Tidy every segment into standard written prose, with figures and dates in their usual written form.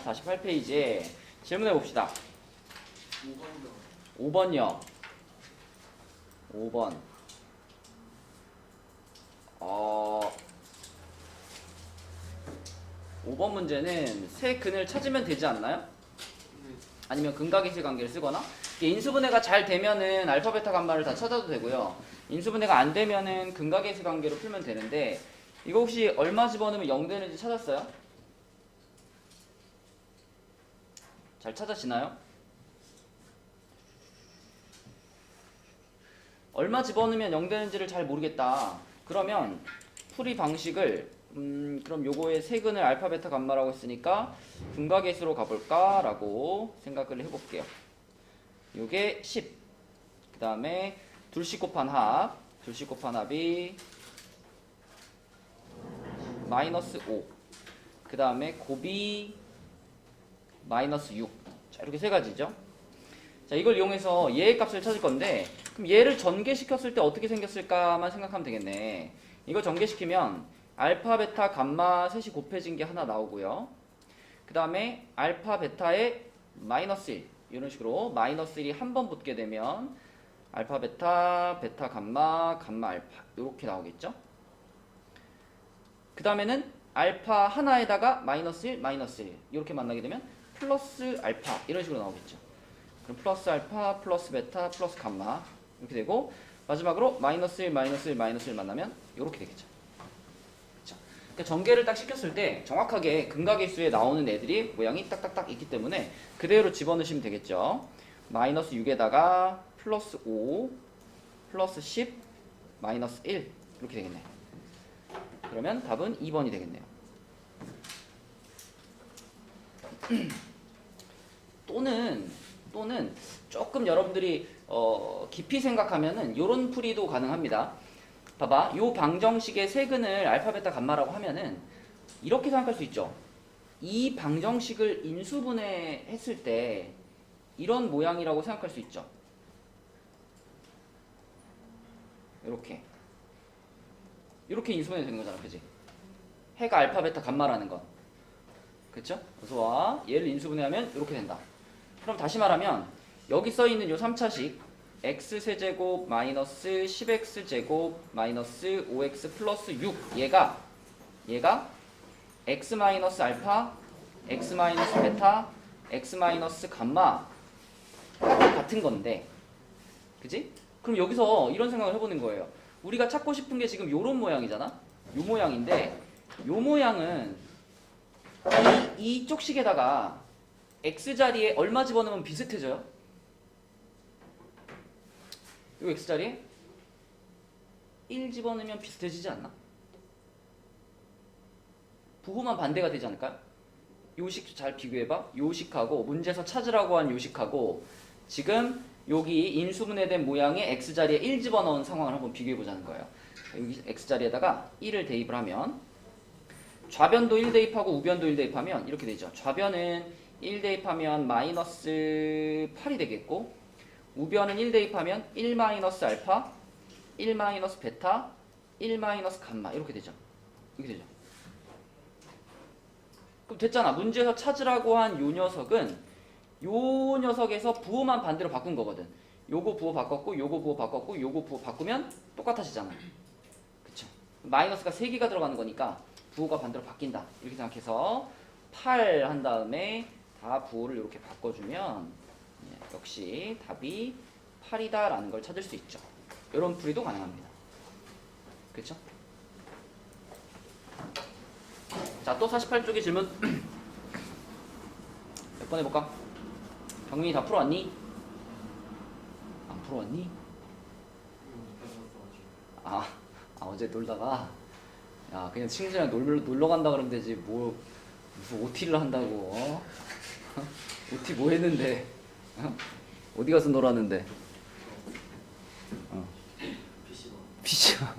48페이지에 질문해 봅시다. 5번요. 5번. 5번 문제는 세 근을 찾으면 되지 않나요? 아니면 근각인수 관계를 쓰거나, 인수분해가 잘 되면은 알파, 베타, 감마를 다 찾아도 되고요. 인수분해가 안 되면은 근각인수 관계로 풀면 되는데, 이거 혹시 얼마 집어넣으면 0 되는지 찾았어요? 잘 찾아지나요? 얼마 집어넣으면 0 되는지를 잘 모르겠다. 그러면 풀이 방식을 그럼 요거의 세근을 알파, 베타, 감마라고 했으니까 근각계수로 가볼까? 라고 생각을 해볼게요. 요게 10. 그 다음에 둘씩 곱한 합. 둘씩 곱한 합이 마이너스 5. 그 다음에 곱이 마이너스 6. 자, 이렇게 세 가지죠. 자, 이걸 이용해서 얘의 값을 찾을 건데, 그럼 얘를 전개시켰을 때 어떻게 생겼을까만 생각하면 되겠네. 이거 전개시키면 알파, 베타, 감마 셋이 곱해진 게 하나 나오고요. 그 다음에 알파, 베타에 마이너스 1. 이런 식으로 마이너스 1이 한 번 붙게 되면 알파, 베타, 베타, 감마, 감마, 알파. 이렇게 나오겠죠. 그 다음에는 알파 하나에다가 마이너스 1, 마이너스 1. 이렇게 만나게 되면 플러스 알파. 이런 식으로 나오겠죠. 그럼 플러스 알파, 플러스 베타, 플러스 감마. 이렇게 되고, 마지막으로 마이너스 1, 마이너스 1, 마이너스 1 만나면 이렇게 되겠죠. 그렇죠? 그러니까 전개를 딱 시켰을 때 정확하게 근각계수에 나오는 애들이 모양이 딱딱딱 있기 때문에 그대로 집어넣으시면 되겠죠. 마이너스 6에다가 플러스 5, 플러스 10, 마이너스 1 이렇게 되겠네. 그러면 답은 2번이 되겠네요. 또는 조금 여러분들이 깊이 생각하면은 요런 풀이도 가능합니다. 봐봐, 요 방정식의 세근을 알파, 베타, 감마라고 하면은 이렇게 생각할 수 있죠. 이 방정식을 인수분해했을 때 이런 모양이라고 생각할 수 있죠. 이렇게 인수분해 되는 거잖아, 그지? 해가 알파, 베타, 감마라는 건, 그쵸? 어서 와. 얘를 인수분해하면 이렇게 된다. 그럼 다시 말하면 여기 써있는 요 3차식 x세제곱 마이너스 10x제곱 마이너스 5x 플러스 6 얘가 x 마이너스 알파, x 마이너스 베타, x 마이너스 감마 같은 건데, 그지? 그럼 여기서 이런 생각을 해보는 거예요. 우리가 찾고 싶은 게 지금 요런 모양이잖아? 요 모양인데, 요 모양은 이쪽 식에다가 x자리에 얼마 집어넣으면 비슷해져요? 요 x자리에 1 집어넣으면 비슷해지지 않나? 부호만 반대가 되지 않을까요? 요식 잘 비교해봐. 요식하고 문제에서 찾으라고 한 요식하고 지금 여기 인수분해된 모양의 x자리에 1 집어넣은 상황을 한번 비교해보자는 거예요. 여기 x자리에다가 1을 대입을 하면 좌변도 1 대입하고 우변도 1 대입하면 이렇게 되죠. 좌변은 1 대입하면 마이너스 8이 되겠고, 우변은 1 대입하면 1 마이너스 알파, 1 마이너스 베타, 1 마이너스 감마 이렇게 되죠. 이렇게 되죠. 그럼 됐잖아. 문제에서 찾으라고 한 요 녀석은 요 녀석에서 부호만 반대로 바꾼 거거든. 요거 부호 바꿨고, 요거 부호 바꿨고, 요거 부호 바꾸면 똑같아지잖아. 그쵸? 마이너스가 3개가 들어가는 거니까 부호가 반대로 바뀐다. 이렇게 생각해서 8 한 다음에 다 부호를 이렇게 바꿔주면 역시 답이 8이다 라는 걸 찾을 수 있죠. 이런 풀이도 가능합니다. 그쵸? 자, 또 48쪽의 질문 몇 번 해볼까? 경민이 다 풀어왔니? 안 풀어왔니? 어제 놀다가 야 그냥 친구들이랑 놀러 간다 그러면 되지 뭐 무슨 OT를 한다고 OT 뭐 했는데 어디 가서 놀았는데 PC방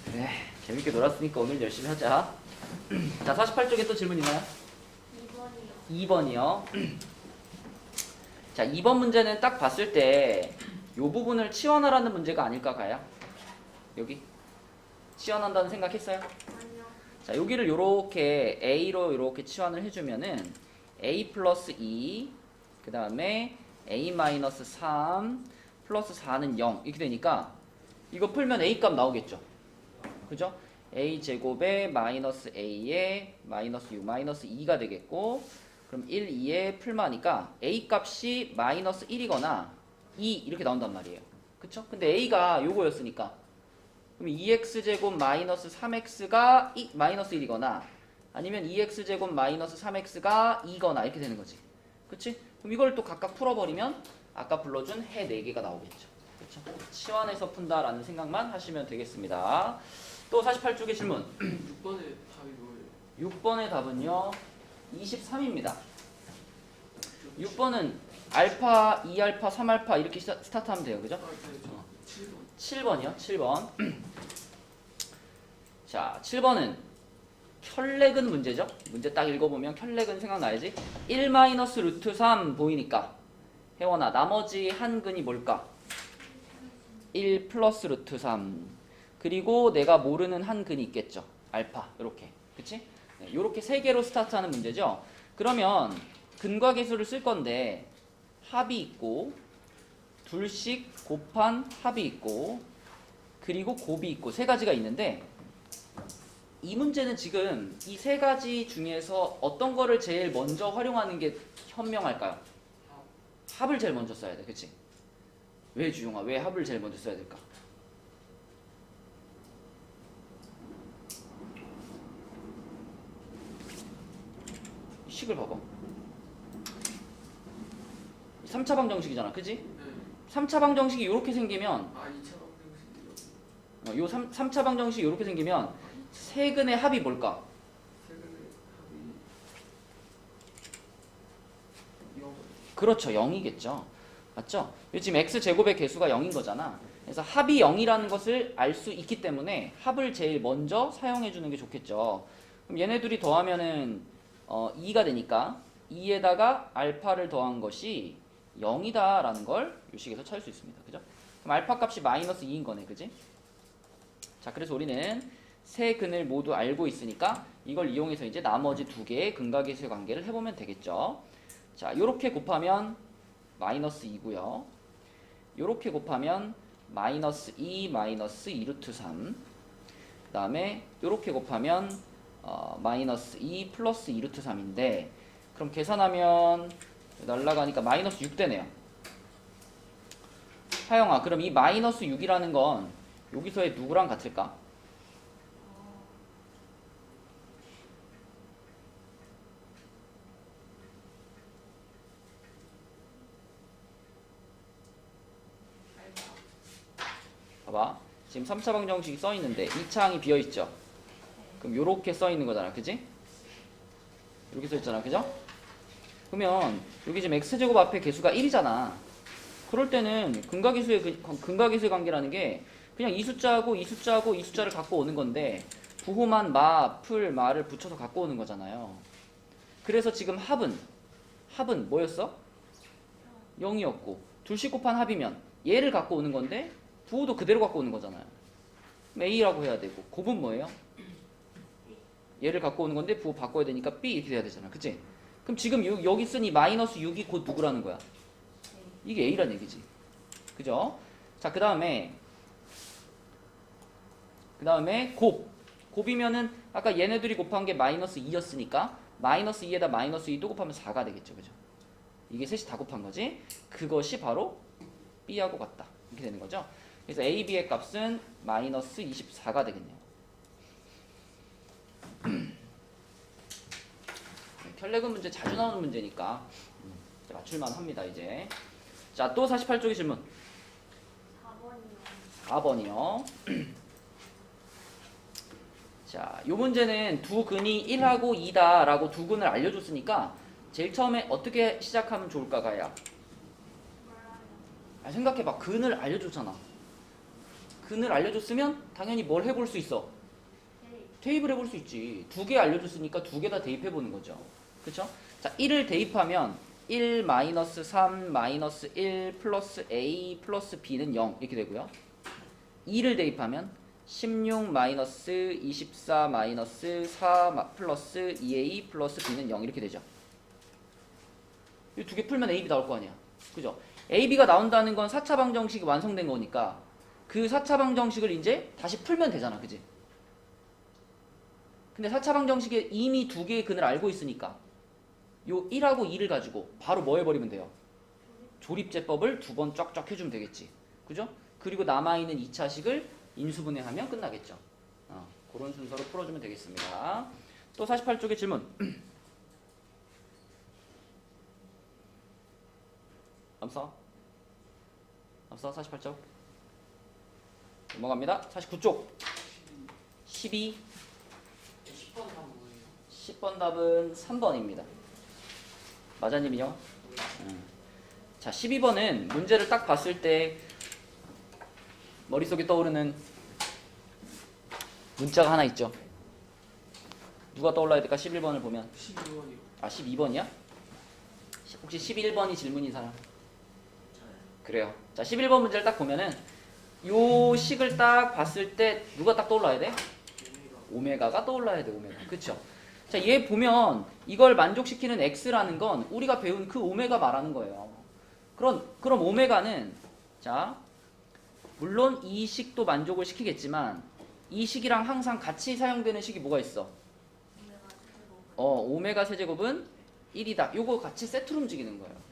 그래 재밌게 놀았으니까 오늘 열심히 하자. 자, 48쪽에 또 질문 있나요? 2번이요. 자, 2번 문제는 딱 봤을 때 이 부분을 치환하라는 문제가 아닐까 가요? 여기 치환한다는 생각했어요? 아니요. 자, 여기를 요렇게 A로 요렇게 치환을 해주면은 A 플러스 2, 그 다음에 A 마이너스 3 플러스 4는 0 이렇게 되니까 이거 풀면 A 값 나오겠죠. 그죠? A 제곱에 마이너스 A에 마이너스 6 마이너스 2가 되겠고, 그럼 1, 2에 풀마니까 A 값이 마이너스 1이거나 2 이렇게 나온단 말이에요. 그쵸? 근데 A가 요거였으니까 그럼 2x제곱 마이너스 3x가 마이너스 1이거나 아니면 2x제곱 마이너스 3x가 2거나 이렇게 되는 거지. 그치? 그럼 이걸 또 각각 풀어버리면 아까 불러준 해 4개가 나오겠죠. 그쵸? 치환해서 푼다라는 생각만 하시면 되겠습니다. 또 48쪽의 질문. 6번의 답이 뭐예요? 6번의 답은요 23입니다. 6번은 알파, 2알파, 3알파 이렇게 스타트하면 돼요. 그죠? 7번. 7번이요. 7번. 자, 7번은 켤레근 문제죠. 문제 딱 읽어보면 켤레근 생각나야지. 1-루트3 보이니까 혜원아 나머지 한 근이 뭘까? 1 플러스 루트 3 그리고 내가 모르는 한 근이 있겠죠. 알파 이렇게. 그치? 네, 이렇게 세 개로 스타트하는 문제죠. 그러면 근과 계수를 쓸 건데 합이 있고 둘씩 곱한 합이 있고 그리고 곱이 있고 세 가지가 있는데 이 문제는 지금 이 세 가지 중에서 어떤 거를 제일 먼저 활용하는 게 현명할까요? 합을 제일 먼저 써야 돼. 그치? 왜 주용아? 왜 합을 제일 먼저 써야 될까? 식을 봐봐. 3차 방정식이잖아. 그지? 네. 3차 방정식이 이렇게 생기면 2차 방정식이요. 요 3차 방정식이 이렇게 생기면 세근의 합이 뭘까? 세근의 합이 0. 그렇죠. 0이겠죠. 맞죠? 지금 x제곱의 개수가 0인 거잖아. 그래서 합이 0이라는 것을 알 수 있기 때문에 합을 제일 먼저 사용해 주는 게 좋겠죠. 그럼 얘네 둘이 더하면은 2가 되니까 2에다가 알파를 더한 것이 0이다 라는 걸 이 식에서 찾을 수 있습니다. 그죠? 그럼 알파 값이 마이너스 2인 거네. 그지? 자, 그래서 우리는 세 근을 모두 알고 있으니까 이걸 이용해서 이제 나머지 두 개의 근각계수의 관계를 해보면 되겠죠. 자, 요렇게 곱하면 마이너스 2고요. 요렇게 곱하면 마이너스 2 마이너스 2루트 3. 그 다음에 요렇게 곱하면 마이너스 2 플러스 2루트 3인데 그럼 계산하면 날라가니까 마이너스 6 되네요. 하영아, 그럼 이 마이너스 6이라는 건 여기서의 누구랑 같을까? 봐봐. 지금 3차 방정식이 써 있는데 2차 항이 비어 있죠. 그럼 요렇게 써 있는 거잖아. 그지? 이렇게 써 있잖아. 그죠? 그러면 여기 지금 x제곱 앞에 개수가 1이잖아. 그럴 때는 근각계수의 관계라는 게 그냥 이 숫자하고 이 숫자하고 이 숫자를 갖고 오는 건데 부호만 마, 풀, 마를 붙여서 갖고 오는 거잖아요. 그래서 지금 합은 뭐였어? 0이었고 둘씩 곱한 합이면 얘를 갖고 오는 건데 부호도 그대로 갖고 오는 거잖아요. 그럼 A라고 해야 되고 곱은 뭐예요? 얘를 갖고 오는 건데 부호 바꿔야 되니까 B 이렇게 돼야 되잖아. 그치? 그럼 지금 여기 쓴 이 마이너스 6이 곧 누구라는 거야? 이게 A란 얘기지. 그죠? 자, 그 다음에 곱이면은 아까 얘네들이 곱한 게 마이너스 2였으니까 마이너스 2에다 마이너스 2 또 곱하면 4가 되겠죠. 그죠? 이게 셋이 다 곱한 거지. 그것이 바로 B하고 같다. 이렇게 되는 거죠. 그래서 A, B의 값은 마이너스 24가 되겠네요. 켤레근 문제 자주 나오는 문제니까 맞출만 합니다. 이제 자, 또 48쪽의 질문 4번이요. 자, 이 문제는 두 근이 1하고 2다 라고 두 근을 알려줬으니까 제일 처음에 어떻게 시작하면 좋을까 가야? 생각해봐. 근을 알려줬잖아. 근을 알려줬으면 당연히 뭘 해볼 수 있어? 대입을 해볼 수 있지. 두 개 알려줬으니까 두 개 다 대입해보는 거죠. 그쵸? 자, 1을 대입하면 1 마이너스 3 마이너스 1 플러스 A 플러스 B는 0 이렇게 되고요. 2를 대입하면 16 마이너스 24 마이너스 4 플러스 2a 플러스 b는 0 이렇게 되죠. 이 두 개 풀면 a, b 나올 거 아니야. 그죠? a, b가 나온다는 건 4차 방정식이 완성된 거니까 그 4차 방정식을 이제 다시 풀면 되잖아. 그지? 근데 4차 방정식에 이미 두 개의 근을 알고 있으니까 요 1하고 2를 가지고 바로 뭐 해버리면 돼요? 조립제법을 두 번 쫙쫙 해주면 되겠지. 그죠? 그리고 남아있는 2차식을 인수분해하면 끝나겠죠. 그런 순서로 풀어주면 되겠습니다. 또 48쪽의 질문. 암사 48쪽 넘어갑니다. 49쪽 12 10번 답은 뭐예요? 10번 답은 3번입니다. 마자님이요? 자, 12번은 문제를 딱 봤을 때 머릿속에 떠오르는 문자가 하나 있죠. 누가 떠올라야 될까? 11번을 보면 12번이요. 아, 12번이야? 혹시 11번이 질문인 사람? 그래요. 자, 11번 문제를 딱 보면은 요 식을 딱 봤을 때 누가 딱 떠올라야 돼? 오메가가 떠올라야 돼. 오메가. 그쵸? 자, 얘 보면 이걸 만족시키는 x라는 건 우리가 배운 그 오메가 말하는 거예요. 그럼 오메가는 자, 물론 이 식도 만족을 시키겠지만 이 식이랑 항상 같이 사용되는 식이 뭐가 있어? 오메가 세제곱은 1이다. 요거 같이 세트로 움직이는 거예요.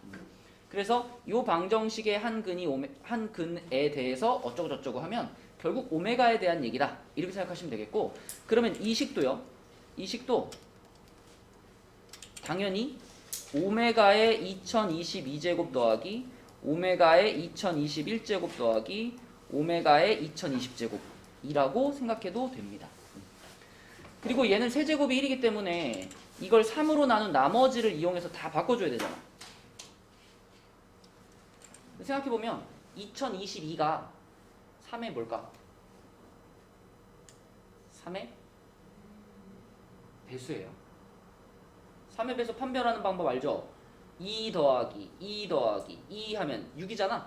그래서 요 방정식의 한 근에 대해서 어쩌고저쩌고 하면 결국 오메가에 대한 얘기다. 이렇게 생각하시면 되겠고, 그러면 이 식도요. 이 식도 당연히 오메가의 2022제곱 더하기 오메가의 2021제곱 더하기 오메가의 2020제곱이라고 생각해도 됩니다. 그리고 얘는 세제곱이 1이기 때문에 이걸 3으로 나눈 나머지를 이용해서 다 바꿔줘야 되잖아. 생각해보면 2022가 3의 뭘까? 3의 배수예요. 3의 배수 판별하는 방법 알죠? 2 더하기 2 더하기 2 하면 6이잖아.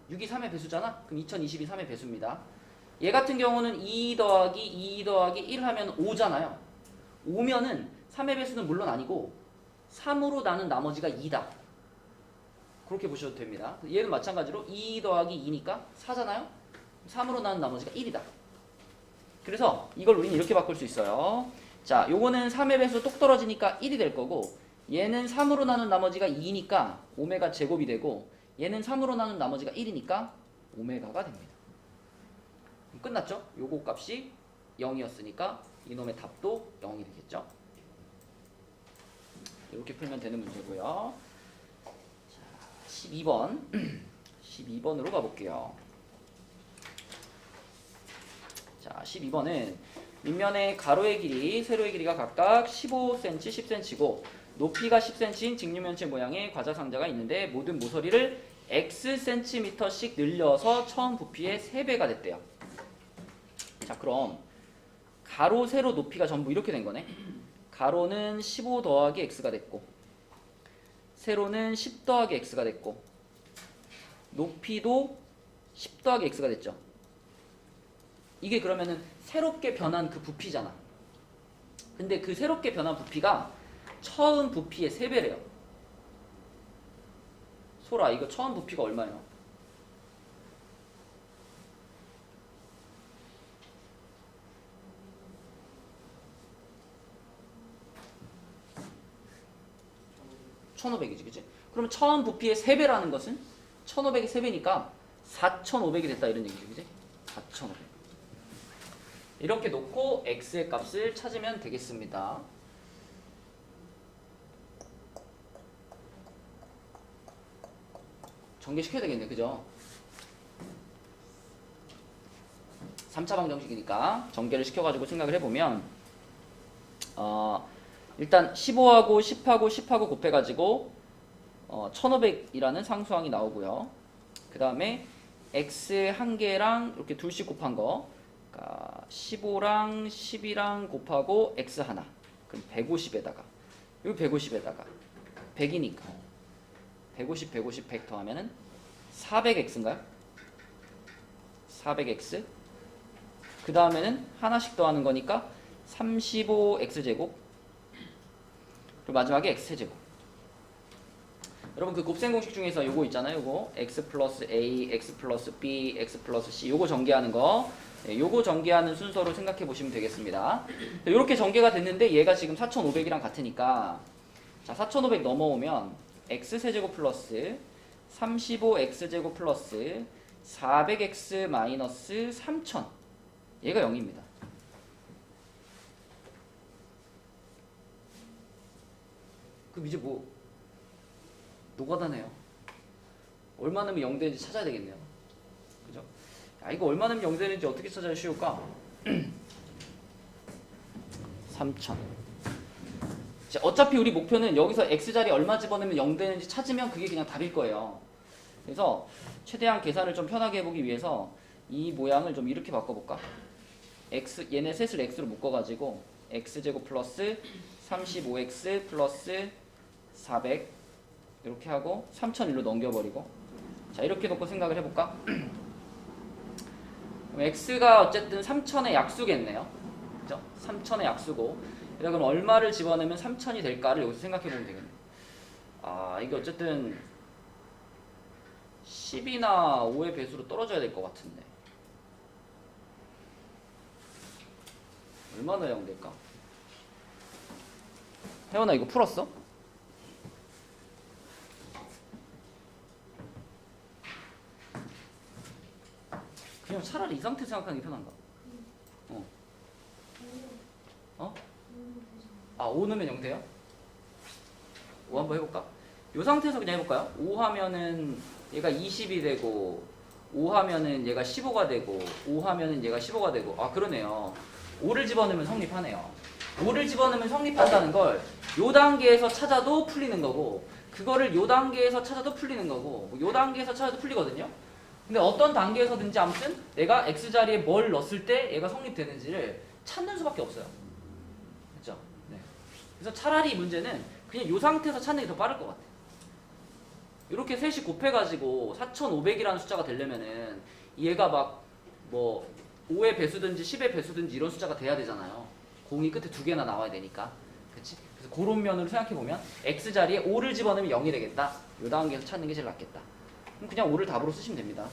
6이 3의 배수잖아. 그럼 2022 3의 배수입니다. 얘 같은 경우는 2 더하기 2 더하기 1 하면 5잖아요. 5면은 3의 배수는 물론 아니고 3으로 나눈 나머지가 2다. 그렇게 보셔도 됩니다. 얘는 마찬가지로 2 더하기 2니까 4잖아요. 3으로 나눈 나머지가 1이다. 그래서 이걸 우리는 이렇게 바꿀 수 있어요. 자, 요거는 3의 배수 똑 떨어지니까 1이 될 거고, 얘는 3으로 나눈 나머지가 2니까 오메가 제곱이 되고, 얘는 3으로 나눈 나머지가 1이니까 오메가가 됩니다. 끝났죠? 요거 값이 0이었으니까 이놈의 답도 0이 되겠죠? 이렇게 풀면 되는 문제고요. 자, 12번 12번으로 가볼게요. 자, 12번은 밑면의 가로의 길이, 세로의 길이가 각각 15cm, 10cm고 높이가 10cm인 직육면체 모양의 과자 상자가 있는데 모든 모서리를 xcm씩 늘려서 처음 부피의 3배가 됐대요. 자, 그럼 가로, 세로 높이가 전부 이렇게 된 거네. 가로는 15 더하기 x가 됐고, 세로는 10 더하기 x가 됐고, 높이도 10 더하기 x가 됐죠. 이게 그러면은 새롭게 변한 그 부피잖아. 근데 그 새롭게 변한 부피가 처음 부피의 3배래요. 소라, 이거 처음 부피가 얼마예요? (1500) 이지, 그치? 그러면 처음 부피의 3배라는 것은 1500이 3배니까 4500이 됐다 이런 얘기지, 그치? 4500. 이렇게 놓고 x의 값을 찾으면 되겠습니다. 전개시켜야 되겠네, 그죠? 3차 방정식이니까 전개를 시켜가지고 생각을 해보면 일단 15하고 10하고 10하고 곱해가지고 1500이라는 상수항이 나오고요. 그 다음에 x 한 개랑 이렇게 둘씩 곱한 거, 그러니까 15랑 10이랑 곱하고 x 하나, 그럼 150에다가 여기 150에다가 100이니까 150, 150, 100 더하면은 400x인가요? 400x. 그 그 다음에는 하나씩 더하는 거니까 35x제곱 그리고 마지막에 x제곱. 여러분 그 곱셈 공식 중에서 요거 있잖아요. 요거 x 플러스 a, x 플러스 b, x 플러스 c 요거 전개하는 거 요거 전개하는 순서로 생각해 보시면 되겠습니다. 이렇게 전개가 됐는데 얘가 지금 4500이랑 같으니까 자 4500 넘어오면 x세제곱 플러스 35x제곱 플러스 400x 마이너스 3000 얘가 0입니다. 그럼 이제 뭐 노가다네요. 얼마 넣으면 0 되는지 찾아야 되겠네요. 그죠? 야, 이거 얼마 넣으면 0 되는지 어떻게 찾아야 쉬울까? 3000. 자, 어차피 우리 목표는 여기서 x자리 얼마 집어넣으면 0 되는지 찾으면 그게 그냥 답일 거예요. 그래서 최대한 계산을 좀 편하게 해보기 위해서 이 모양을 좀 이렇게 바꿔볼까? 얘네 셋을 x로 묶어가지고 x제곱 플러스 35x 플러스 400 이렇게 하고 3000일로 넘겨버리고 자 이렇게 놓고 생각을 해볼까? 그럼 x가 어쨌든 3000의 약수겠네요. 그죠? 3000의 약수고 그럼 얼마를 집어넣으면 3000이 될까를 여기서 생각해보면 되겠네요. 아 이게 어쨌든 10이나 5의 배수로 떨어져야 될 것 같은데 얼마나 0 될까? 혜원아 이거 풀었어? 그냥 차라리 이 상태 생각하는 게 편한가? 어? 어? 아 5 넣으면 0 돼요? 5 한번 해볼까? 이 상태에서 그냥 해볼까요? 5 하면은 얘가 20이 되고 5 하면은 얘가 15가 되고 5 하면은 얘가 15가 되고 아 그러네요. 5를 집어넣으면 성립하네요. 5를 집어넣으면 성립한다는 걸 요 단계에서 찾아도 풀리는 거고 그거를 요 단계에서 찾아도 풀리는 거고 요 단계에서 찾아도 풀리거든요. 근데 어떤 단계에서든지 아무튼 내가 x자리에 뭘 넣었을 때 얘가 성립되는지를 찾는 수밖에 없어요. 그렇죠? 네. 그래서 차라리 이 문제는 그냥 요 상태에서 찾는 게 더 빠를 것 같아. 이렇게 셋이 곱해가지고 4500이라는 숫자가 되려면은 얘가 막 뭐 5의 배수든지 10의 배수든지 이런 숫자가 돼야 되잖아요. 공이 끝에 두 개나 나와야 되니까. 그치? 그래서 그런 면으로 생각해보면 x자리에 5를 집어넣으면 0이 되겠다. 요 단계에서 찾는 게 제일 낫겠다. 그럼 그냥 5를 답으로 쓰시면 됩니다.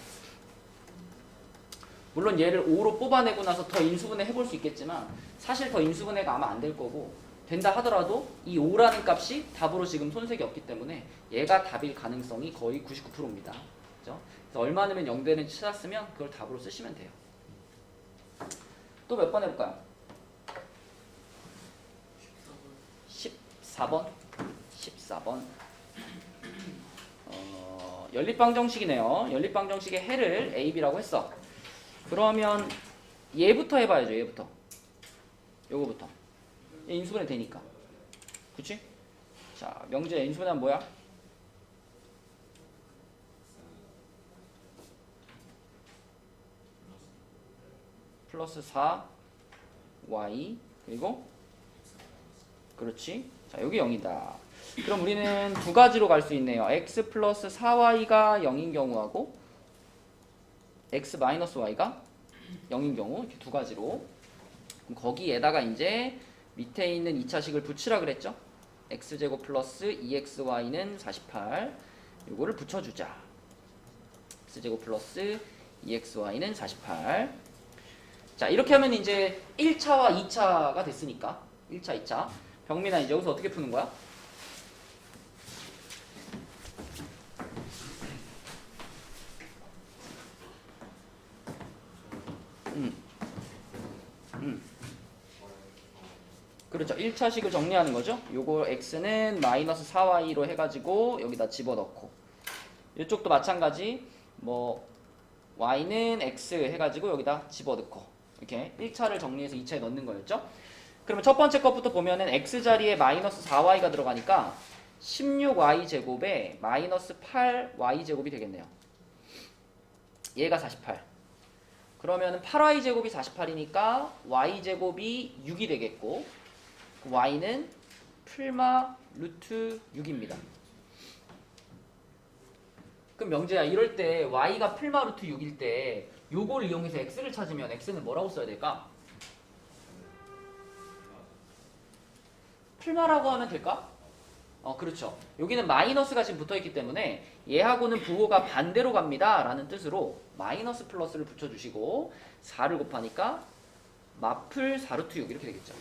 물론 얘를 5로 뽑아내고 나서 더 인수분해 해볼 수 있겠지만 사실 더 인수분해가 아마 안 될 거고 된다 하더라도 이 5라는 값이 답으로 지금 손색이 없기 때문에 얘가 답일 가능성이 거의 99%입니다. 그죠? 그래서 얼마 넣으면 0 되는지 찾았으면 그걸 답으로 쓰시면 돼요. 또 몇 번 해볼까요? 14번? 14번. 연립방정식이네요. 연립방정식의 해를 A, B라고 했어. 그러면 얘부터 해봐야죠. 얘부터. 요거부터. 얘 인수분해 되니까. 그치? 자, 명제 인수분해하면 뭐야? 플러스 4y 그리고 그렇지. 자, 여기 0이다. 그럼 우리는 두 가지로 갈 수 있네요. x 플러스 4y가 0인 경우하고 x 마이너스 y가 0인 경우 이렇게 두 가지로. 그럼 거기에다가 이제 밑에 있는 2차식을 붙이라 그랬죠. x제곱 플러스 2xy는 48 요거를 붙여주자. x제곱 플러스 2xy는 48. 자 이렇게 하면 이제 1차와 2차가 됐으니까 1차, 2차. 병민아 이제 여기서 어떻게 푸는 거야? 그렇죠. 1차식을 정리하는 거죠. 요거 x는 마이너스 4y로 해가지고 여기다 집어넣고 이쪽도 마찬가지 뭐 y는 x 해가지고 여기다 집어넣고 이렇게 1차를 정리해서 2차에 넣는 거였죠. 그러면 첫 번째 것부터 보면은 x자리에 마이너스 4y가 들어가니까 16y 제곱에 마이너스 8y 제곱이 되겠네요. 얘가 48. 그러면은 8y 제곱이 48이니까 y 제곱이 6이 되겠고 y는 풀마 루트 6입니다. 그럼 명재야 이럴 때 y가 풀마 루트 6일 때 요걸 이용해서 x를 찾으면 x는 뭐라고 써야 될까? 풀마라고 하면 될까? 그렇죠. 여기는 마이너스가 지금 붙어있기 때문에 얘하고는 부호가 반대로 갑니다 라는 뜻으로 마이너스 플러스를 붙여주시고 4를 곱하니까 마플 4루트 6 이렇게 되겠죠.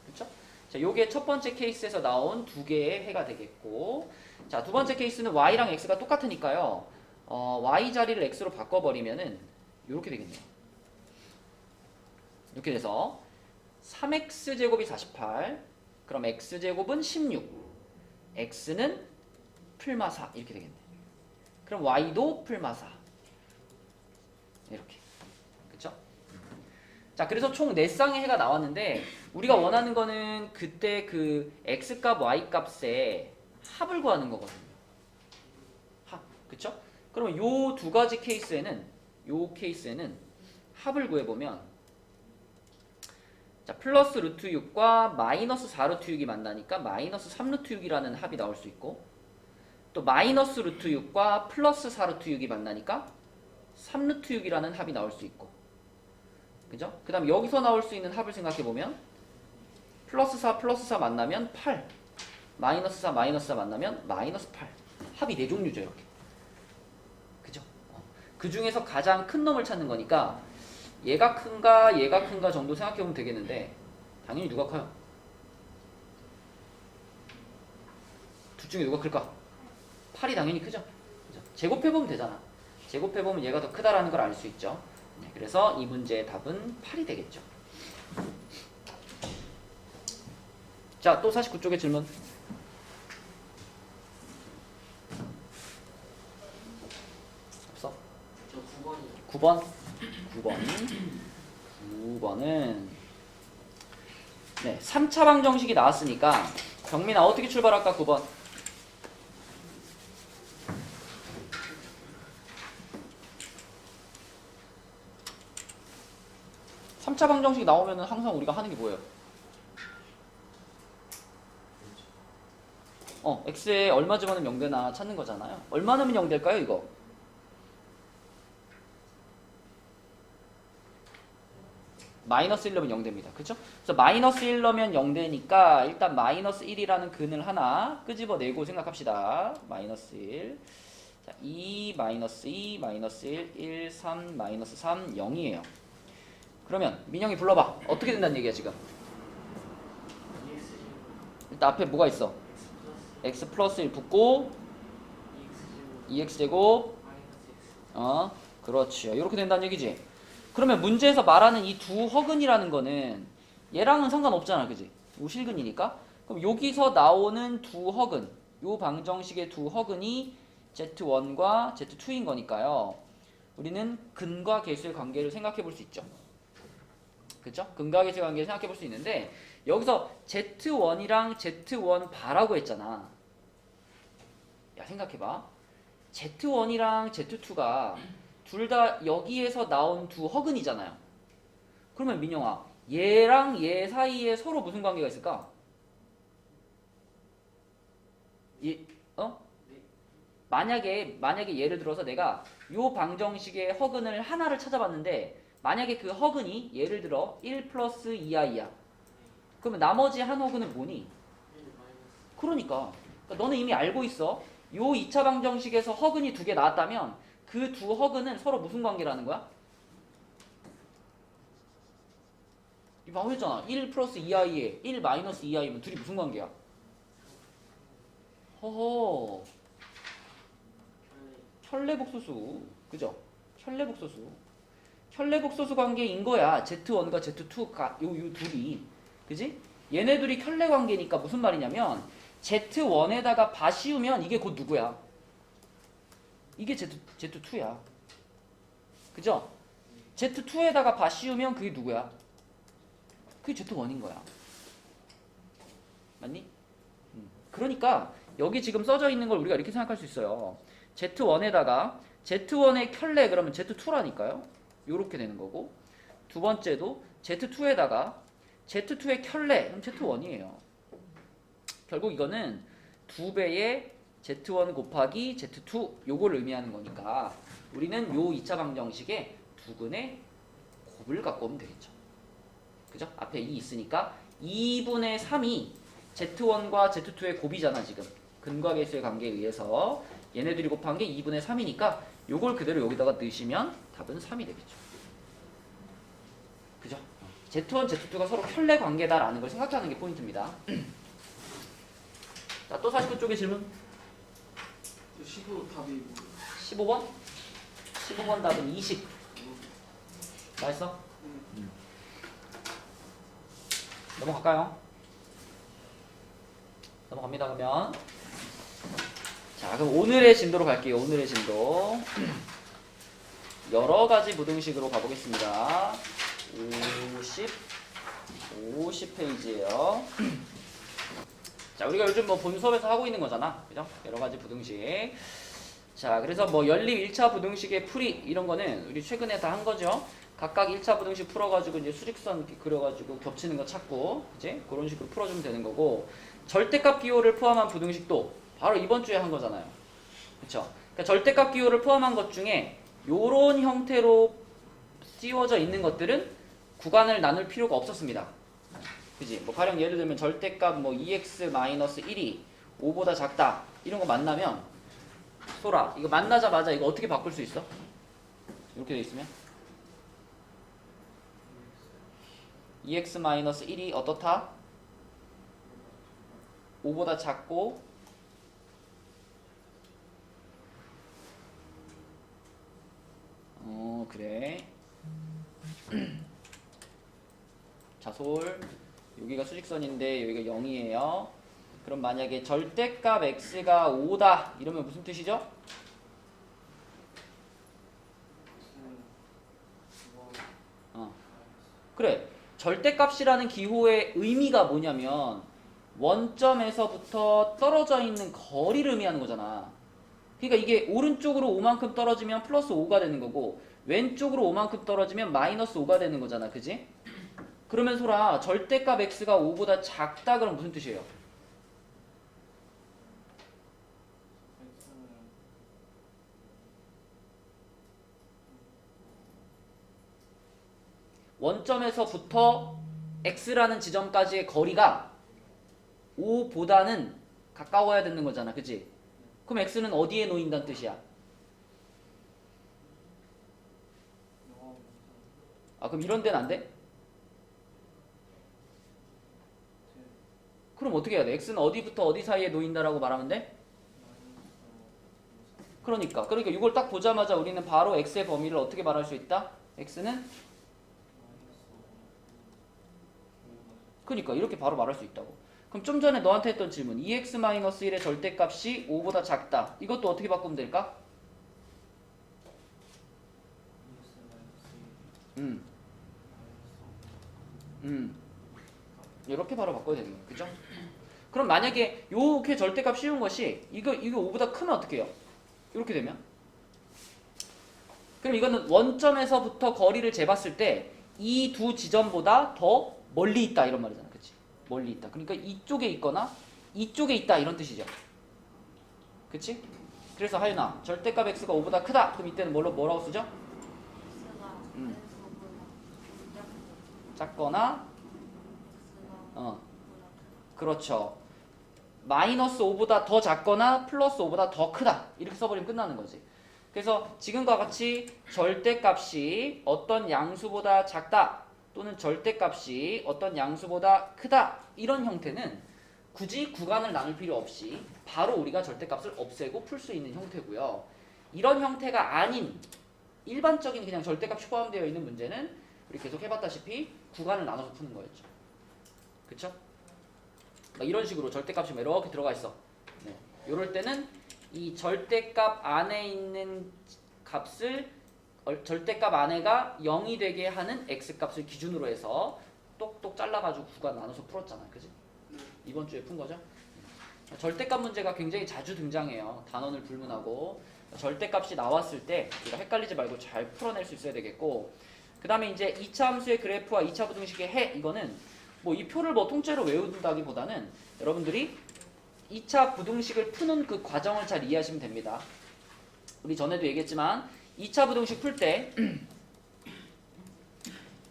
그렇죠? 자, 요게 첫 번째 케이스에서 나온 두 개의 회가 되겠고, 자, 두 번째 케이스는 y랑 x가 똑같으니까요. y 자리를 x로 바꿔버리면은 이렇게 되겠네요. 이렇게 돼서 3x 제곱이 48, 그럼 x 제곱은 16, x는 풀마 4 이렇게 되겠네. 그럼 y도 풀마 4 이렇게. 그쵸? 자, 그래서 총 4쌍의 해가 나왔는데 우리가 원하는 거는 그때 그 x값 y값의 합을 구하는 거거든요. 합. 그쵸? 그러면 요 두 가지 케이스에는 합을 구해보면, 자, 플러스 루트 6과 마이너스 4 루트 6이 만나니까 마이너스 3 루트 6이라는 합이 나올 수 있고, 또 마이너스 루트 6과 플러스 4 루트 6이 만나니까 3 루트 6이라는 합이 나올 수 있고, 그죠? 그 다음 여기서 나올 수 있는 합을 생각해보면 플러스 4 만나면 8, 마이너스 4 만나면 마이너스 8. 합이 4종류죠 이렇게. 그죠? 그 중에서 가장 큰 놈을 찾는 거니까 얘가 큰가 정도 생각해보면 되겠는데 당연히 누가 커요? 둘 중에 누가 클까? 8이 당연히 크죠? 그죠? 제곱해보면 되잖아. 제곱해보면 얘가 더 크다라는 걸 알 수 있죠. 네, 그래서 이 문제의 답은 8이 되겠죠. 자, 또 49쪽의 질문. 없어? 저 9번. 9번은 네, 3차 방정식이 나왔으니까 경민아 어떻게 출발할까? 9번. 3차 방정식이 나오면 항상 우리가 하는 게 뭐예요? x에 얼마 집어넣으면 0되나 찾는 거잖아요. 얼마 넣으면 0 될까요, 이거? 마이너스 1 넣으면 0 됩니다. 그쵸? 그래서 마이너스 1 넣으면 0 되니까 일단 마이너스 1이라는 근을 하나 끄집어내고 생각합시다. 마이너스 1. 자, 2, 마이너스 2, 마이너스 1, 1, 3, 마이너스 3, 0이에요. 그러면 민영이 불러봐. 어떻게 된다는 얘기야 지금? 일단 앞에 뭐가 있어? x 플러스 1 붙고 2x제곱 그렇지요. 이렇게 된다는 얘기지. 그러면 문제에서 말하는 이 두 허근이라는 거는 얘랑은 상관없잖아, 그지? 요 실근이니까. 그럼 여기서 나오는 두 허근, 요 방정식의 두 허근이 z1과 z2인 거니까요. 우리는 근과 계수의 관계를 생각해 볼 수 있죠. 그쵸? 근과 계수의 관계를 생각해 볼 수 있는데 여기서 z1이랑 z1 바라고 했잖아. 야, 생각해봐. z1이랑 z2가 둘 다 여기에서 나온 두 허근이잖아요. 그러면 민영아, 얘랑 얘 사이에 서로 무슨 관계가 있을까? 만약에 예를 들어서 내가 요 방정식의 허근을 하나를 찾아봤는데 만약에 그 허근이 예를 들어 1 플러스 2i야. 그러면 나머지 한 허근은 뭐니? 그러니까 너는 이미 알고 있어. 요 2차 방정식에서 허근이 두 개 나왔다면 그 두 허근은 서로 무슨 관계라는 거야? 이 방금 했잖아. 1 플러스 2i에 1 마이너스 2i면 둘이 무슨 관계야? 허허. 혈례복소수. 그죠? 혈례복소수. 혈례복소수 관계인 거야. Z1과 Z2가 요 둘이. 그지? 얘네 둘이 혈례 관계니까 무슨 말이냐면 Z1에다가 바 씌우면 이게 곧 누구야? 이게 Z2야. 그죠? Z2에다가 바 씌우면 그게 누구야? 그게 Z1인 거야. 맞니? 그러니까 여기 지금 써져 있는 걸 우리가 이렇게 생각할 수 있어요. Z1에다가 Z1의 켤레 그러면 Z2라니까요. 요렇게 되는 거고, 두 번째도 Z2에다가 Z2의 켤레 그럼 Z1이에요. 결국 이거는 2배의 Z1 곱하기 Z2 요걸 의미하는 거니까 우리는 요 2차 방정식에 두근의 곱을 갖고 오면 되겠죠. 그죠? 앞에 2 있으니까 2분의 3이 Z1과 Z2의 곱이잖아 지금. 근과 계수의 관계에 의해서 얘네들이 곱한 게 2분의 3이니까 요걸 그대로 여기다가 넣으시면 답은 3이 되겠죠. 그죠? Z1, Z2가 서로 켤레 관계다라는 걸 생각하는 게 포인트입니다. 자, 또 49쪽의 질문. 15 답이 뭐 15번? 15번 답은 20. 나했어? 넘어갈까요? 넘어갑니다. 그러면 자, 그럼 오늘의 진도로 갈게요. 오늘의 진도 여러 가지 부등식으로 가보겠습니다. 50페이지예요. 자, 우리가 요즘 뭐 본 수업에서 하고 있는 거잖아. 그죠? 여러 가지 부등식. 자, 그래서 뭐 연립 1차 부등식의 풀이 이런 거는 우리 최근에 다 한 거죠. 각각 1차 부등식 풀어가지고 이제 수직선 그려가지고 겹치는 거 찾고, 이제 그런 식으로 풀어주면 되는 거고, 절대값 기호를 포함한 부등식도 바로 이번 주에 한 거잖아요. 그쵸? 그러니까 절대값 기호를 포함한 것 중에 요런 형태로 씌워져 있는 것들은 구간을 나눌 필요가 없었습니다. 그지? 뭐 가령 예를 들면 절대값 뭐 2x-1이 5보다 작다 이런 거 만나면 소라 이거 만나자마자 이거 어떻게 바꿀 수 있어? 이렇게 돼 있으면 2x-1이 어떻다? 5보다 작고 그래. 자솔 여기가 수직선인데 여기가 0이에요. 그럼 만약에 절대값 x가 5다 이러면 무슨 뜻이죠? 그래. 절대값이라는 기호의 의미가 뭐냐면 원점에서부터 떨어져 있는 거리를 의미하는 거잖아. 그러니까 이게 오른쪽으로 5만큼 떨어지면 플러스 5가 되는 거고 왼쪽으로 5만큼 떨어지면 마이너스 5가 되는 거잖아. 그지? 그러면 소라 절대값 x가 5보다 작다 그럼 무슨 뜻이에요? 원점에서부터 x라는 지점까지의 거리가 5보다는 가까워야 되는 거잖아. 그치? 그럼 x는 어디에 놓인다는 뜻이야? 아, 그럼 이런 데는 안 돼? 그럼 어떻게 해야 돼? x는 어디부터 어디 사이에 놓인다라고 말하면 돼? 그러니까 이걸 딱 보자마자 우리는 바로 x의 범위를 어떻게 말할 수 있다? x는 그러니까 이렇게 바로 말할 수 있다고. 그럼 좀 전에 너한테 했던 질문 2x-1의 절대값이 5보다 작다. 이것도 어떻게 바꾸면 될까? 이렇게 바로 바꿔야 되는 거예요. 그죠? 그럼 만약에 요게 절대값 씌운 것이 이거 5보다 크면 어떻게 해요? 이렇게 되면? 그럼 이거는 원점에서부터 거리를 재봤을 때 이 두 지점보다 더 멀리 있다 이런 말이잖아. 그치? 멀리 있다. 그러니까 이쪽에 있거나 이쪽에 있다 이런 뜻이죠. 그치? 그래서 하윤아 절대값 x가 5보다 크다. 그럼 이때는 뭐라고 쓰죠? 작거나 그렇죠. 마이너스 5보다 더 작거나 플러스 5보다 더 크다. 이렇게 써버리면 끝나는 거지. 그래서 지금과 같이 절대값이 어떤 양수보다 작다 또는 절대값이 어떤 양수보다 크다 이런 형태는 굳이 구간을 나눌 필요 없이 바로 우리가 절대값을 없애고 풀 수 있는 형태고요. 이런 형태가 아닌 일반적인 그냥 절대값이 포함되어 있는 문제는 우리 계속 해봤다시피 구간을 나눠서 푸는 거였죠. 그쵸? 이런 식으로 절대값이 이렇게 들어가 있어. 네. 이럴 때는 이 절대값 안에 있는 값을 절대값 안에가 0이 되게 하는 x값을 기준으로 해서 똑똑 잘라가지고 구간 나눠서 풀었잖아. 그지? 이번 주에 푼 거죠? 절대값 문제가 굉장히 자주 등장해요. 단원을 불문하고 절대값이 나왔을 때 우리가 헷갈리지 말고 잘 풀어낼 수 있어야 되겠고 그 다음에 이제 2차 함수의 그래프와 2차 부등식의 해 이거는 뭐 이 표를 뭐 통째로 외운다기보다는 여러분들이 2차 부등식을 푸는 그 과정을 잘 이해하시면 됩니다. 우리 전에도 얘기했지만 2차 부등식 풀 때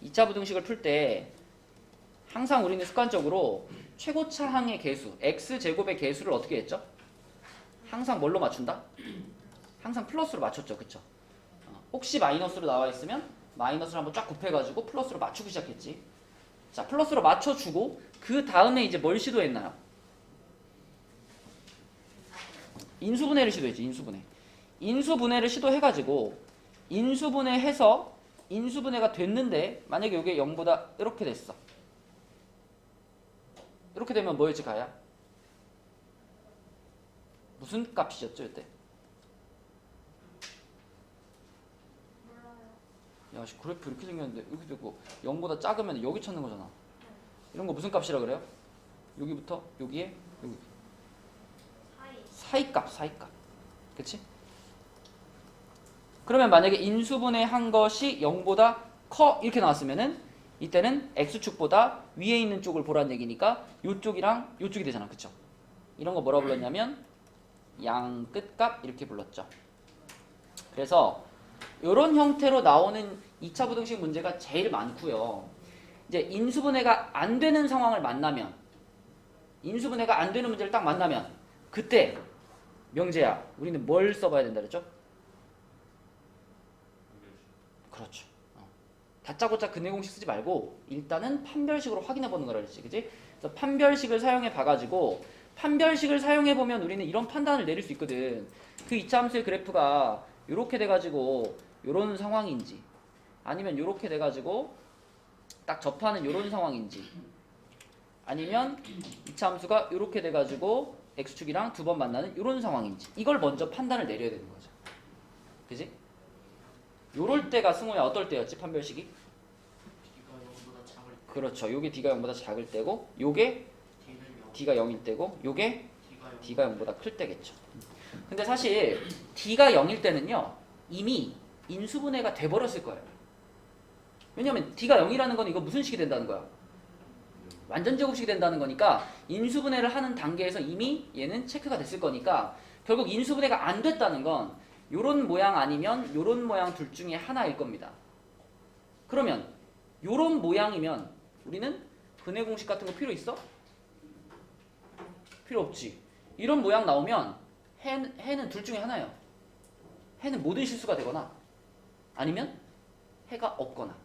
2차 부등식을 풀 때 항상 우리는 습관적으로 최고차항의 개수, x제곱의 개수를 어떻게 했죠? 항상 뭘로 맞춘다? 항상 플러스로 맞췄죠. 그쵸? 혹시 마이너스로 나와 있으면 마이너스를 한번 쫙 곱해가지고 플러스로 맞추기 시작했지. 자, 플러스로 맞춰주고 그 다음에 이제 뭘 시도했나요? 인수분해를 시도했지. 인수분해. 인수분해를 시도해가지고 인수분해해서 인수분해가 됐는데 만약에 이게 0보다 이렇게 됐어. 이렇게 되면 뭐였지 가야? 무슨 값이었죠 이때? 야, 그래프 이렇게 생겼는데 이렇게 되고 0보다 작으면 여기 찾는 거잖아. 이런 거 무슨 값이라 그래요? 여기부터 여기에 여기 사이값, 사이값. 그치? 그러면 만약에 인수분해 한 것이 0보다 커 이렇게 나왔으면은 이때는 x축보다 위에 있는 쪽을 보라는 얘기니까 요쪽이랑 요쪽이 되잖아. 그쵸? 이런 거 뭐라 불렀냐면 양 끝값 이렇게 불렀죠. 그래서 이런 형태로 나오는 2차 부등식 문제가 제일 많고요. 이제 인수분해가 안 되는 상황을 만나면 인수분해가 안 되는 문제를 딱 만나면 그때 명재야 우리는 뭘 써봐야 된다 그랬죠? 그렇죠. 다짜고짜 근해 공식 쓰지 말고 일단은 판별식으로 확인해 보는 거라 그랬지. 그지? 그래서 판별식을 사용해 봐가지고 판별식을 사용해 보면 우리는 이런 판단을 내릴 수 있거든. 그 2차 함수의 그래프가 이렇게 돼가지고 요런 상황인지 아니면 요렇게 돼가지고 딱 접하는 요런 상황인지 아니면 2차 함수가 요렇게 돼가지고 x축이랑 두 번 만나는 요런 상황인지 이걸 먼저 판단을 내려야 되는 거죠. 그지? 요럴 때가 승호야 어떨 때였지 판별식이? D가 0보다 작을 때 그렇죠. 요게 D가 0보다 작을 때고 요게 D는 0 D가 0일 때고 요게 D가 0 D가 0보다 클 때겠죠. 근데 사실 D가 0일 때는요 이미 인수분해가 돼버렸을 거예요. 왜냐면 D가 0이라는 건 이거 무슨 식이 된다는 거야? 완전 제곱식이 된다는 거니까 인수분해를 하는 단계에서 이미 얘는 체크가 됐을 거니까 결국 인수분해가 안 됐다는 건 요런 모양 아니면 요런 모양 둘 중에 하나일 겁니다. 그러면 요런 모양이면 우리는 근해 공식 같은 거 필요 있어? 필요 없지. 이런 모양 나오면 해는 둘 중에 하나예요. 해는 모든 실수가 되거나 아니면 해가 없거나.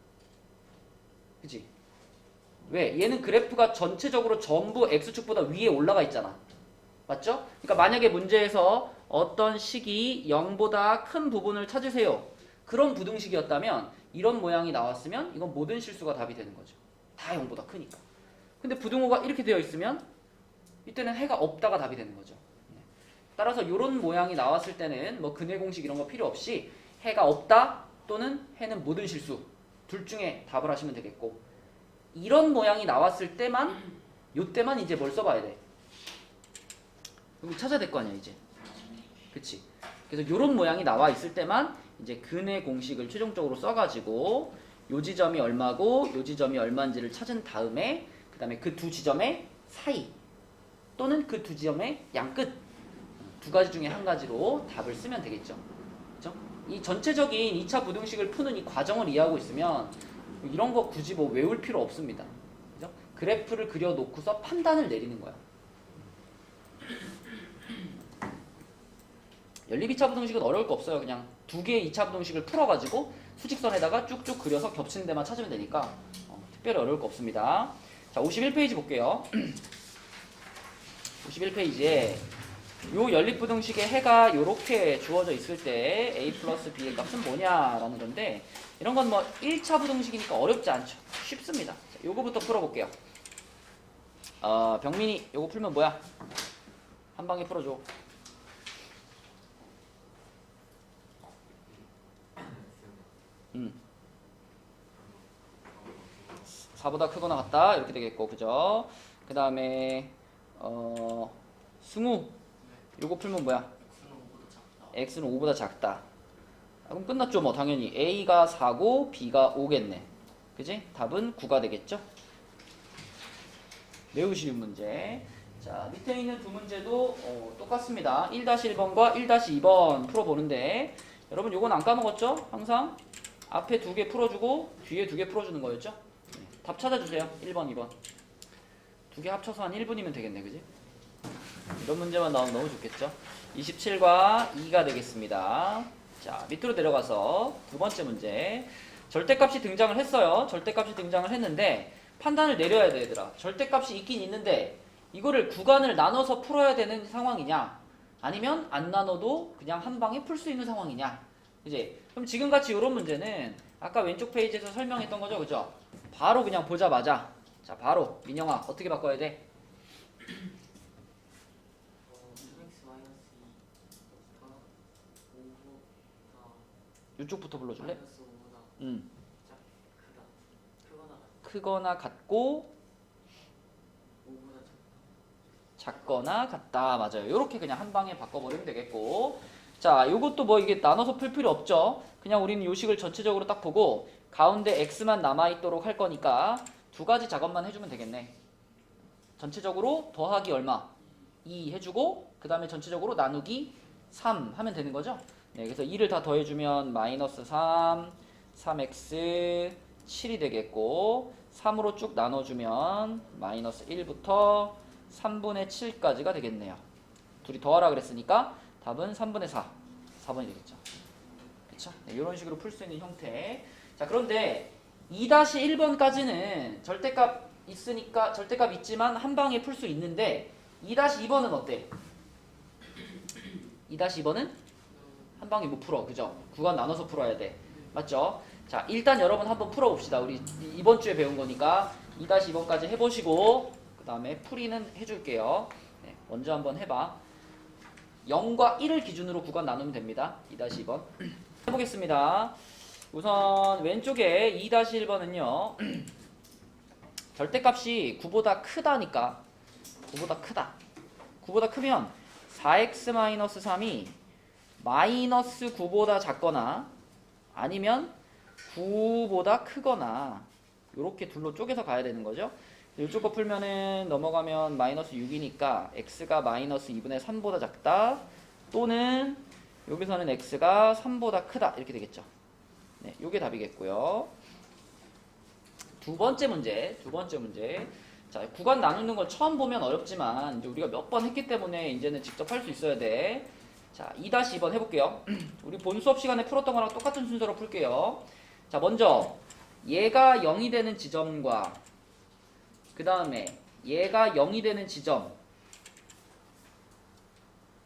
그치? 왜? 얘는 그래프가 전체적으로 전부 x축보다 위에 올라가 있잖아. 맞죠? 그러니까 만약에 문제에서 어떤 식이 0보다 큰 부분을 찾으세요. 그런 부등식이었다면 이런 모양이 나왔으면 이건 모든 실수가 답이 되는 거죠. 다 0보다 크니까. 근데 부등호가 이렇게 되어 있으면 이때는 해가 없다가 답이 되는 거죠. 따라서 이런 모양이 나왔을 때는 뭐 근해 공식 이런 거 필요 없이 해가 없다 또는 해는 모든 실수 둘 중에 답을 하시면 되겠고 이런 모양이 나왔을 때만 요때만 이제 뭘 써봐야 돼? 여기 찾아야 될 거 아니야 이제. 그치? 그래서 요런 모양이 나와 있을 때만 이제 근해 공식을 최종적으로 써가지고 요 지점이 얼마고 요 지점이 얼마인지를 찾은 다음에 그 다음에 그 두 지점의 사이 또는 그 두 지점의 양끝 두 가지 중에 한 가지로 답을 쓰면 되겠죠. 그죠? 이 전체적인 2차 부등식을 푸는 이 과정을 이해하고 있으면 이런 거 굳이 뭐 외울 필요 없습니다. 그죠? 그래프를 그려놓고서 판단을 내리는 거야. 연립 2차 부등식은 어려울 거 없어요. 그냥 두 개의 2차 부등식을 풀어가지고 수직선에다가 쭉쭉 그려서 겹치는 데만 찾으면 되니까 특별히 어려울 거 없습니다. 자, 51페이지 볼게요. 51페이지에 요 연립부등식의 해가 요렇게 주어져 있을 때 a 플러스 b의 값은 뭐냐라는 건데 이런 건 뭐 1차 부등식이니까 어렵지 않죠. 쉽습니다. 자, 요거부터 풀어볼게요. 병민이 요거 풀면 뭐야? 한 방에 풀어줘. 4보다 크거나 같다 이렇게 되겠고 그죠? 그 다음에 승우 요거 풀면 뭐야? x는 5보다 작다. 그럼 끝났죠 뭐 당연히 a가 4고 b가 5겠네. 그지? 답은 9가 되겠죠? 매우 쉬운 문제. 자 밑에 있는 두 문제도 똑같습니다. 1-1번과 1-2번 풀어보는데 여러분 요건 안 까먹었죠? 항상 앞에 2개 풀어주고 뒤에 2개 풀어주는 거였죠? 네. 답 찾아주세요. 1번, 2번. 2개 합쳐서 한 1분이면 되겠네, 그지? 이런 문제만 나오면 너무 좋겠죠? 27과 2가 되겠습니다. 자, 밑으로 내려가서 두 번째 문제. 절대값이 등장을 했어요. 절대값이 등장을 했는데 판단을 내려야 돼, 얘들아. 절대값이 있긴 있는데 이거를 구간을 나눠서 풀어야 되는 상황이냐, 아니면 안 나눠도 그냥 한 방에 풀 수 있는 상황이냐, 그지? 그럼 지금같이 이런 문제는 아까 왼쪽 페이지에서 설명했던 거죠, 그죠? 바로 그냥 보자마자, 자, 바로 민영아 어떻게 바꿔야 돼? 3x 마이너스 2가 5보다 이쪽부터 불러줄래? 마이너스 5보다 크다. 크거나 같고 5보다 작거나 같다. 맞아요. 이렇게 그냥 한 방에 바꿔버리면 되겠고, 자, 요것도 뭐 이게 나눠서 풀 필요 없죠. 그냥 우리는 요식을 전체적으로 딱 보고 가운데 x만 남아있도록 할 거니까 두 가지 작업만 해주면 되겠네. 전체적으로 더하기 얼마? 2 해주고 그 다음에 전체적으로 나누기 3 하면 되는 거죠. 네, 그래서 2를 다 더해주면 마이너스 3, 3x, 7이 되겠고 3으로 쭉 나눠주면 마이너스 1부터 3분의 7까지가 되겠네요. 둘이 더하라 그랬으니까 답은 3분의 4, 4번이 되겠죠. 그쵸? 네, 이런 식으로 풀 수 있는 형태. 자, 그런데 2-1번까지는 절대값 있으니까 절대값 있지만 한 방에 풀 수 있는데 2-2번은 어때? 2-2번은 한 방에 못 풀어. 그죠? 구간 나눠서 풀어야 돼. 맞죠? 자, 일단 여러분 한번 풀어봅시다. 우리 이번 주에 배운 거니까 2-2번까지 해보시고 그 다음에 풀이는 해줄게요. 네, 먼저 한번 해봐. 0과 1을 기준으로 구간 나누면 됩니다. 2-2번 해보겠습니다. 우선 왼쪽에 2-1번은요 절대값이 9보다 크다니까, 9보다 크다. 9보다 크면 4x-3이 마이너스 9보다 작거나 아니면 9보다 크거나 이렇게 둘로 쪼개서 가야 되는 거죠. 이쪽 거 풀면은 넘어가면 마이너스 6이니까 x가 마이너스 2분의 3보다 작다, 또는 여기서는 x가 3보다 크다 이렇게 되겠죠. 네, 요게 답이겠고요. 두 번째 문제. 자, 구간 나누는 걸 처음 보면 어렵지만 이제 우리가 몇 번 했기 때문에 이제는 직접 할 수 있어야 돼. 자, 2-2번 해볼게요. 우리 본 수업 시간에 풀었던 거랑 똑같은 순서로 풀게요. 자, 먼저 얘가 0이 되는 지점과 그 다음에 얘가 0이 되는 지점,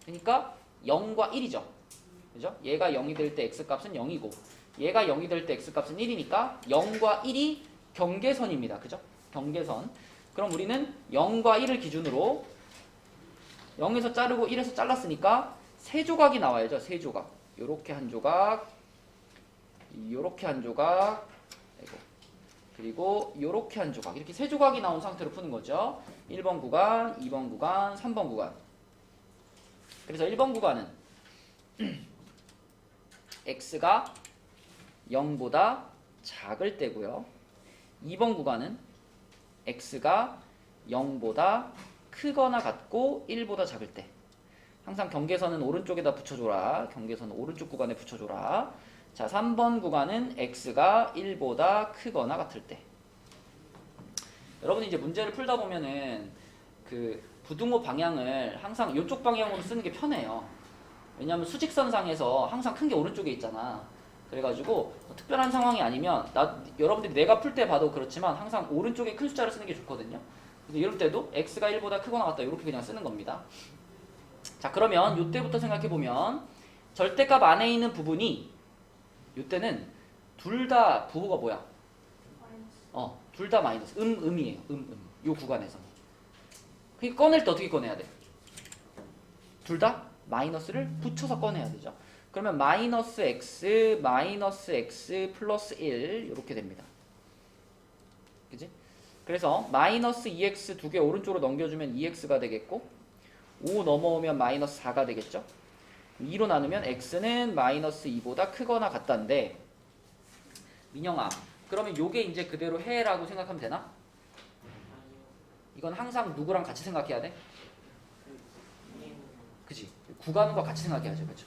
그러니까 0과 1이죠. 그죠? 얘가 0이 될 때 x값은 0이고 얘가 0이 될 때 x값은 1이니까 0과 1이 경계선입니다. 그죠? 경계선. 그럼 우리는 0과 1을 기준으로 0에서 자르고 1에서 잘랐으니까 세 조각이 나와야죠. 세 조각. 요렇게 한 조각, 요렇게 한 조각, 그리고 요렇게 한 조각. 이렇게 세 조각이 나온 상태로 푸는 거죠. 1번 구간, 2번 구간, 3번 구간. 그래서 1번 구간은 x가 0보다 작을 때고요. 2번 구간은 x가 0보다 크거나 같고 1보다 작을 때. 항상 경계선은 오른쪽에다 붙여줘라. 경계선은 오른쪽 구간에 붙여줘라. 자, 3번 구간은 x가 1보다 크거나 같을 때. 여러분이 이제 문제를 풀다 보면은 그 부등호 방향을 항상 이쪽 방향으로 쓰는 게 편해요. 왜냐하면 수직선상에서 항상 큰 게 오른쪽에 있잖아. 그래가지고 뭐 특별한 상황이 아니면 여러분들이 내가 풀 때 봐도 그렇지만 항상 오른쪽에 큰 숫자를 쓰는 게 좋거든요. 그래서 이럴 때도 x가 1보다 크거나 같다 이렇게 그냥 쓰는 겁니다. 자, 그러면 이때부터 생각해보면 절대값 안에 있는 부분이 이때는 둘 다 부호가 뭐야? 둘 다 마이너스. 음이에요. 요 구간에서. 그게 꺼낼 때 어떻게 꺼내야 돼? 둘 다 마이너스를 붙여서 꺼내야 되죠. 그러면 마이너스 x 플러스 1 이렇게 됩니다. 그지? 그래서 마이너스 2x 두 개 오른쪽으로 넘겨주면 2x가 되겠고 5 넘어오면 마이너스 4가 되겠죠. 2로 나누면 x는 마이너스 2보다 크거나 같다인데, 민영아, 그러면 요게 이제 그대로 해라고 생각하면 되나? 이건 항상 누구랑 같이 생각해야 돼? 그지? 구간과 같이 생각해야죠. 그죠?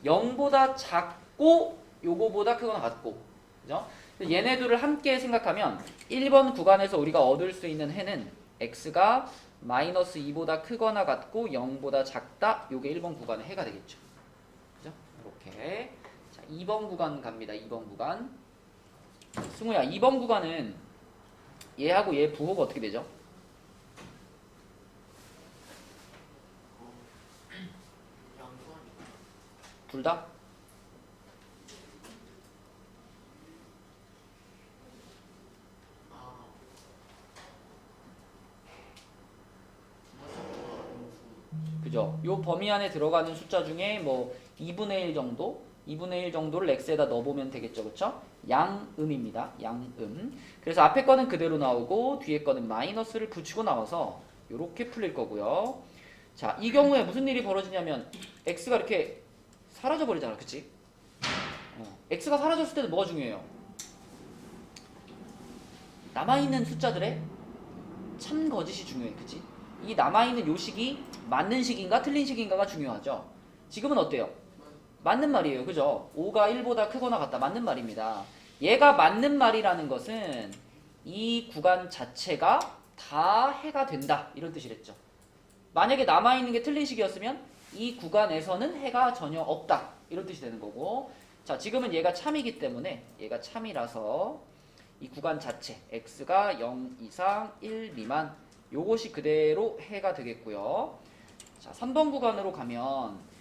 0보다 작고 요거보다 크거나 같고 그죠? 얘네들을 함께 생각하면 1번 구간에서 우리가 얻을 수 있는 해는 x가 마이너스 2보다 크거나 같고 0보다 작다. 요게 1번 구간의 해가 되겠죠. 그죠? 이렇게. 자, 2번 구간 갑니다. 2번 구간. 승우야, 2번 구간은 얘하고 얘 부호가 어떻게 되죠? 양수하니까. 둘 다? 아. 그죠? 요 범위 안에 들어가는 숫자 중에 뭐 2분의 1 정도, 2분의 1 정도를 x에다 넣어보면 되겠죠, 그렇죠? 양음입니다. 양음. 그래서 앞에 거는 그대로 나오고 뒤에 거는 마이너스를 붙이고 나와서 요렇게 풀릴 거고요. 자, 이 경우에 무슨 일이 벌어지냐면 x가 이렇게 사라져 버리잖아, 그치? x가 사라졌을 때는 뭐가 중요해요? 남아있는 숫자들의 참 거짓이 중요해, 그치? 이 남아있는 요 식이 맞는 식인가 틀린 식인가가 중요하죠. 지금은 어때요? 맞는 말이에요, 그죠? 5가 1보다 크거나 같다, 맞는 말입니다. 얘가 맞는 말이라는 것은 이 구간 자체가 다 해가 된다, 이런 뜻이랬죠. 만약에 남아있는 게 틀린 식이었으면 이 구간에서는 해가 전혀 없다, 이런 뜻이 되는 거고. 자, 지금은 얘가 참이기 때문에 얘가 참이라서 이 구간 자체 x가 0 이상 1 미만 요것이 그대로 해가 되겠고요. 자, 3번 구간으로 가면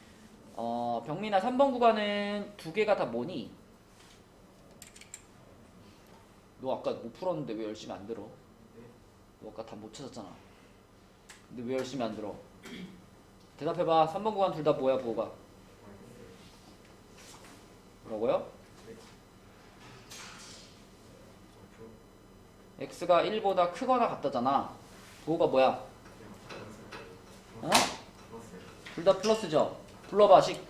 병민아, 3번 구간은 두 개가 다 뭐니? 너 아까 못 풀었는데 왜 열심히 안 들어? 너 아까 다 못 찾았잖아. 근데 왜 열심히 안 들어? 대답해봐. 3번 구간 둘 다 뭐야, 뭐가? 뭐라고요? x가 1보다 크거나 같다잖아. 뭐가 뭐야? 어? 둘 다 플러스죠? 불러봐, 식.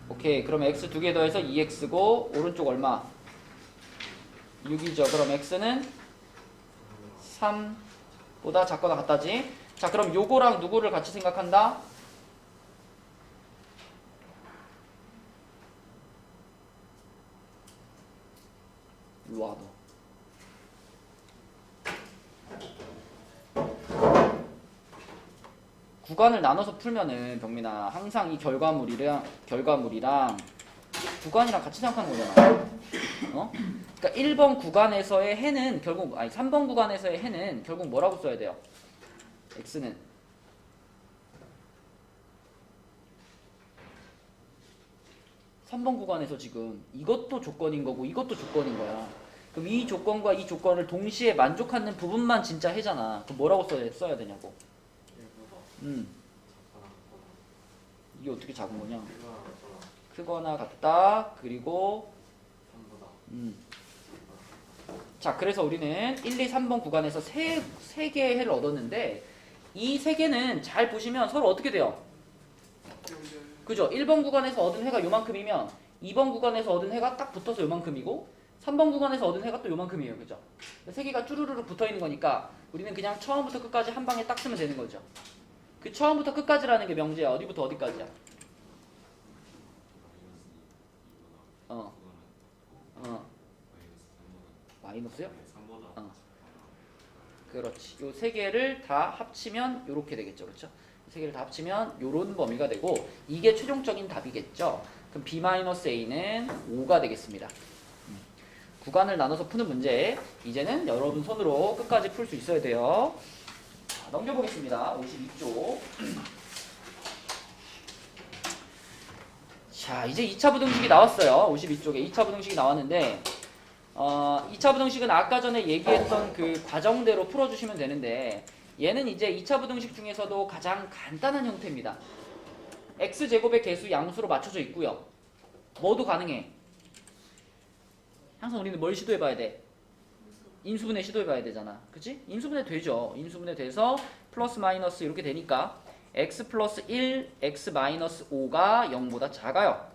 오케이. 그럼 x 두 개 더해서 2x고 오른쪽 얼마? 6이죠. 그럼 x는 3보다 작거나 같다지. 자, 그럼 요거랑 누구를 같이 생각한다? 일로 와, 너. 구간을 나눠서 풀면은 병민아 항상 이 결과물이랑 구간이랑 같이 생각하는 거잖아. 어? 그러니까 1번 구간에서의 해는 결국 3번 구간에서의 해는 결국 뭐라고 써야 돼요? x는 3번 구간에서 지금 이것도 조건인 거고 이것도 조건인 거야. 그럼 이 조건과 이 조건을 동시에 만족하는 부분만 진짜 해잖아. 그럼 뭐라고 써야 되냐고. 이게 어떻게 작은 거냐? 크거나 같다. 그리고 자, 그래서 우리는 1, 2, 3번 구간에서 세 개의 해를 얻었는데 이 세 개는 잘 보시면 서로 어떻게 돼요? 그죠? 1번 구간에서 얻은 해가 요만큼이면 2번 구간에서 얻은 해가 딱 붙어서 요만큼이고 3번 구간에서 얻은 해가 또 요만큼이에요. 그죠? 세 개가 쭈루루루 붙어 있는 거니까 우리는 그냥 처음부터 끝까지 한 방에 딱 쓰면 되는 거죠. 그 처음부터 끝까지라는 게 명제야. 어디부터 어디까지야? 마이너스요? 그렇지. 요 세 개를 다 합치면 요렇게 되겠죠. 그렇죠? 세 개를 다 합치면 요런 범위가 되고 이게 최종적인 답이겠죠. 그럼 b-a는 5가 되겠습니다. 구간을 나눠서 푸는 문제. 이제는 여러분 손으로 끝까지 풀 수 있어야 돼요. 자, 넘겨보겠습니다. 52쪽. 자, 이제 2차 부등식이 나왔어요. 52쪽에 2차 부등식이 나왔는데 2차 부등식은 아까 전에 얘기했던 그 과정대로 풀어주시면 되는데 얘는 이제 2차 부등식 중에서도 가장 간단한 형태입니다. x제곱의 개수 양수로 맞춰져 있고요. 뭐도 가능해. 항상 우리는 뭘 시도해봐야 돼? 인수분해 시도해봐야 되잖아. 그치? 인수분해 되죠. 인수분해 돼서 플러스 마이너스 이렇게 되니까 x 플러스 1, x 마이너스 5가 0보다 작아요.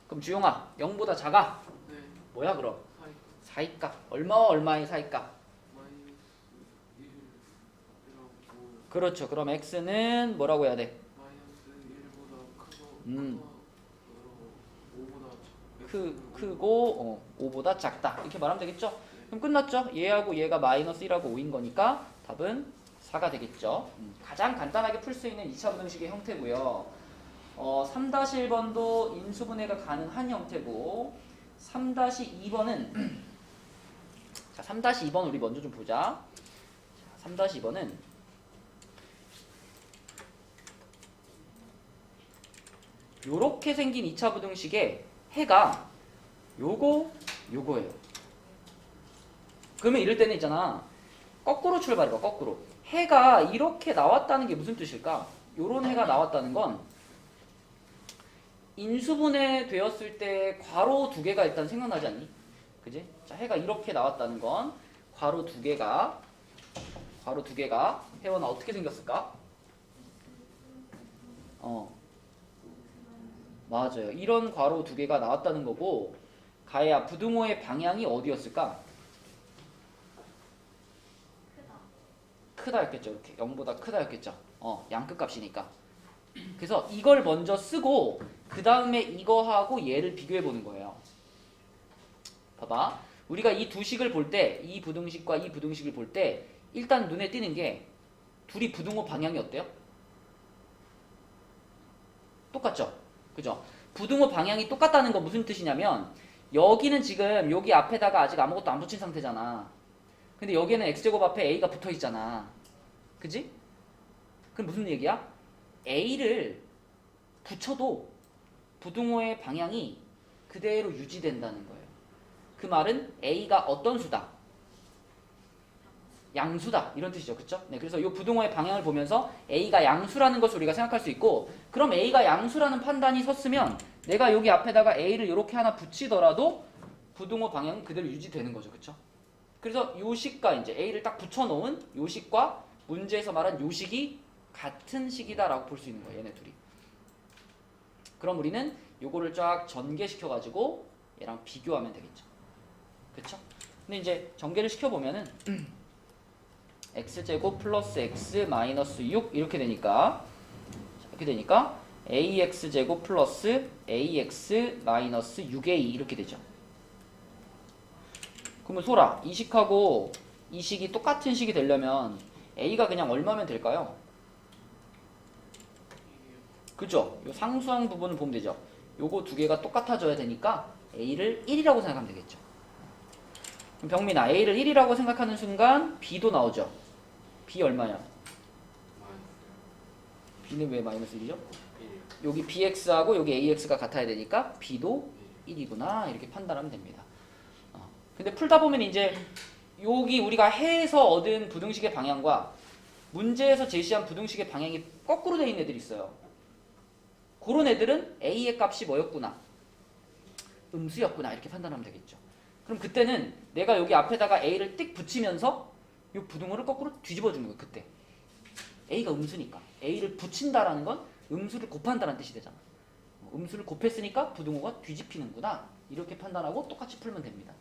그럼 주용아, 0보다 작아. 네. 뭐야 그럼? 사이. 사이값. 얼마의 사이값? 마이너스 1이라고. 그렇죠. 그럼 x는 뭐라고 해야 돼? 마이너스 크고 5보다 작다 이렇게 말하면 되겠죠? 그럼 끝났죠? 얘하고 얘가 마이너스 1하고 5인 거니까 답은 4가 되겠죠. 가장 간단하게 풀 수 있는 2차 부등식의 형태고요. 3-1번도 인수분해가 가능한 형태고 3-2번은 자, 3-2번 우리 먼저 좀 보자. 자, 3-2번은 요렇게 생긴 2차 부등식의 해가 요거예요. 그러면 이럴 때는 있잖아. 거꾸로 출발해봐. 거꾸로. 해가 이렇게 나왔다는 게 무슨 뜻일까? 요런 해가 나왔다는 건 인수분해 되었을 때 괄호 두 개가 일단 생각나지 않니? 그지? 자, 해가 이렇게 나왔다는 건 괄호 두 개가 혜원아 어떻게 생겼을까? 맞아요. 이런 괄호 두 개가 나왔다는 거고 가해야 부등호의 방향이 어디였을까? 크다였겠죠. 이렇게 0보다 크다였겠죠. 양끝 값이니까. 그래서 이걸 먼저 쓰고 그 다음에 이거하고 얘를 비교해 보는 거예요. 봐봐. 우리가 이 두 식을 볼 때, 이 부등식과 이 부등식을 볼 때 일단 눈에 띄는 게 둘이 부등호 방향이 어때요? 똑같죠? 그죠? 부등호 방향이 똑같다는 건 무슨 뜻이냐면 여기는 지금 여기 앞에다가 아직 아무것도 안 붙인 상태잖아. 근데 여기에는 x제곱 앞에 a가 붙어 있잖아. 그지? 그럼 무슨 얘기야? a를 붙여도 부등호의 방향이 그대로 유지된다는 거예요. 그 말은 a가 어떤 수다? 양수다 이런 뜻이죠. 그쵸? 네, 그래서 이 부등호의 방향을 보면서 a가 양수라는 것을 우리가 생각할 수 있고 그럼 a가 양수라는 판단이 섰으면 내가 여기 앞에다가 a를 이렇게 하나 붙이더라도 부등호 방향은 그대로 유지되는 거죠. 그쵸? 그래서 요 식과 이제 a를 딱 붙여놓은 요 식과 문제에서 말한 요 식이 같은 식이다라고 볼 수 있는 거예요. 얘네 둘이. 그럼 우리는 요거를 쫙 전개시켜가지고 얘랑 비교하면 되겠죠. 그쵸? 근데 이제 전개를 시켜보면은 x제곱 플러스 x 마이너스 6 이렇게 되니까 ax제곱 플러스 ax 마이너스 6a 이렇게 되죠. 그러면 소라 이 식하고 이 식이 똑같은 식이 되려면 a가 그냥 얼마면 될까요? 그죠? 요 상수항 부분을 보면 되죠. 요거 두 개가 똑같아져야 되니까 a를 1이라고 생각하면 되겠죠. 그럼 병민아 a를 1이라고 생각하는 순간 b도 나오죠. b 얼마냐? b는 왜 마이너스 1이죠? 여기 bx하고 여기 ax가 같아야 되니까 b도 1이구나 이렇게 판단하면 됩니다. 근데 풀다 보면 이제 여기 우리가 해에서 얻은 부등식의 방향과 문제에서 제시한 부등식의 방향이 거꾸로 되어 있는 애들이 있어요. 그런 애들은 a의 값이 뭐였구나? 음수였구나 이렇게 판단하면 되겠죠. 그럼 그때는 내가 여기 앞에다가 a를 띡 붙이면서 이 부등호를 거꾸로 뒤집어 주는 거예요. 그때 a가 음수니까 a를 붙인다라는 건 음수를 곱한다는 뜻이 되잖아. 음수를 곱했으니까 부등호가 뒤집히는구나 이렇게 판단하고 똑같이 풀면 됩니다.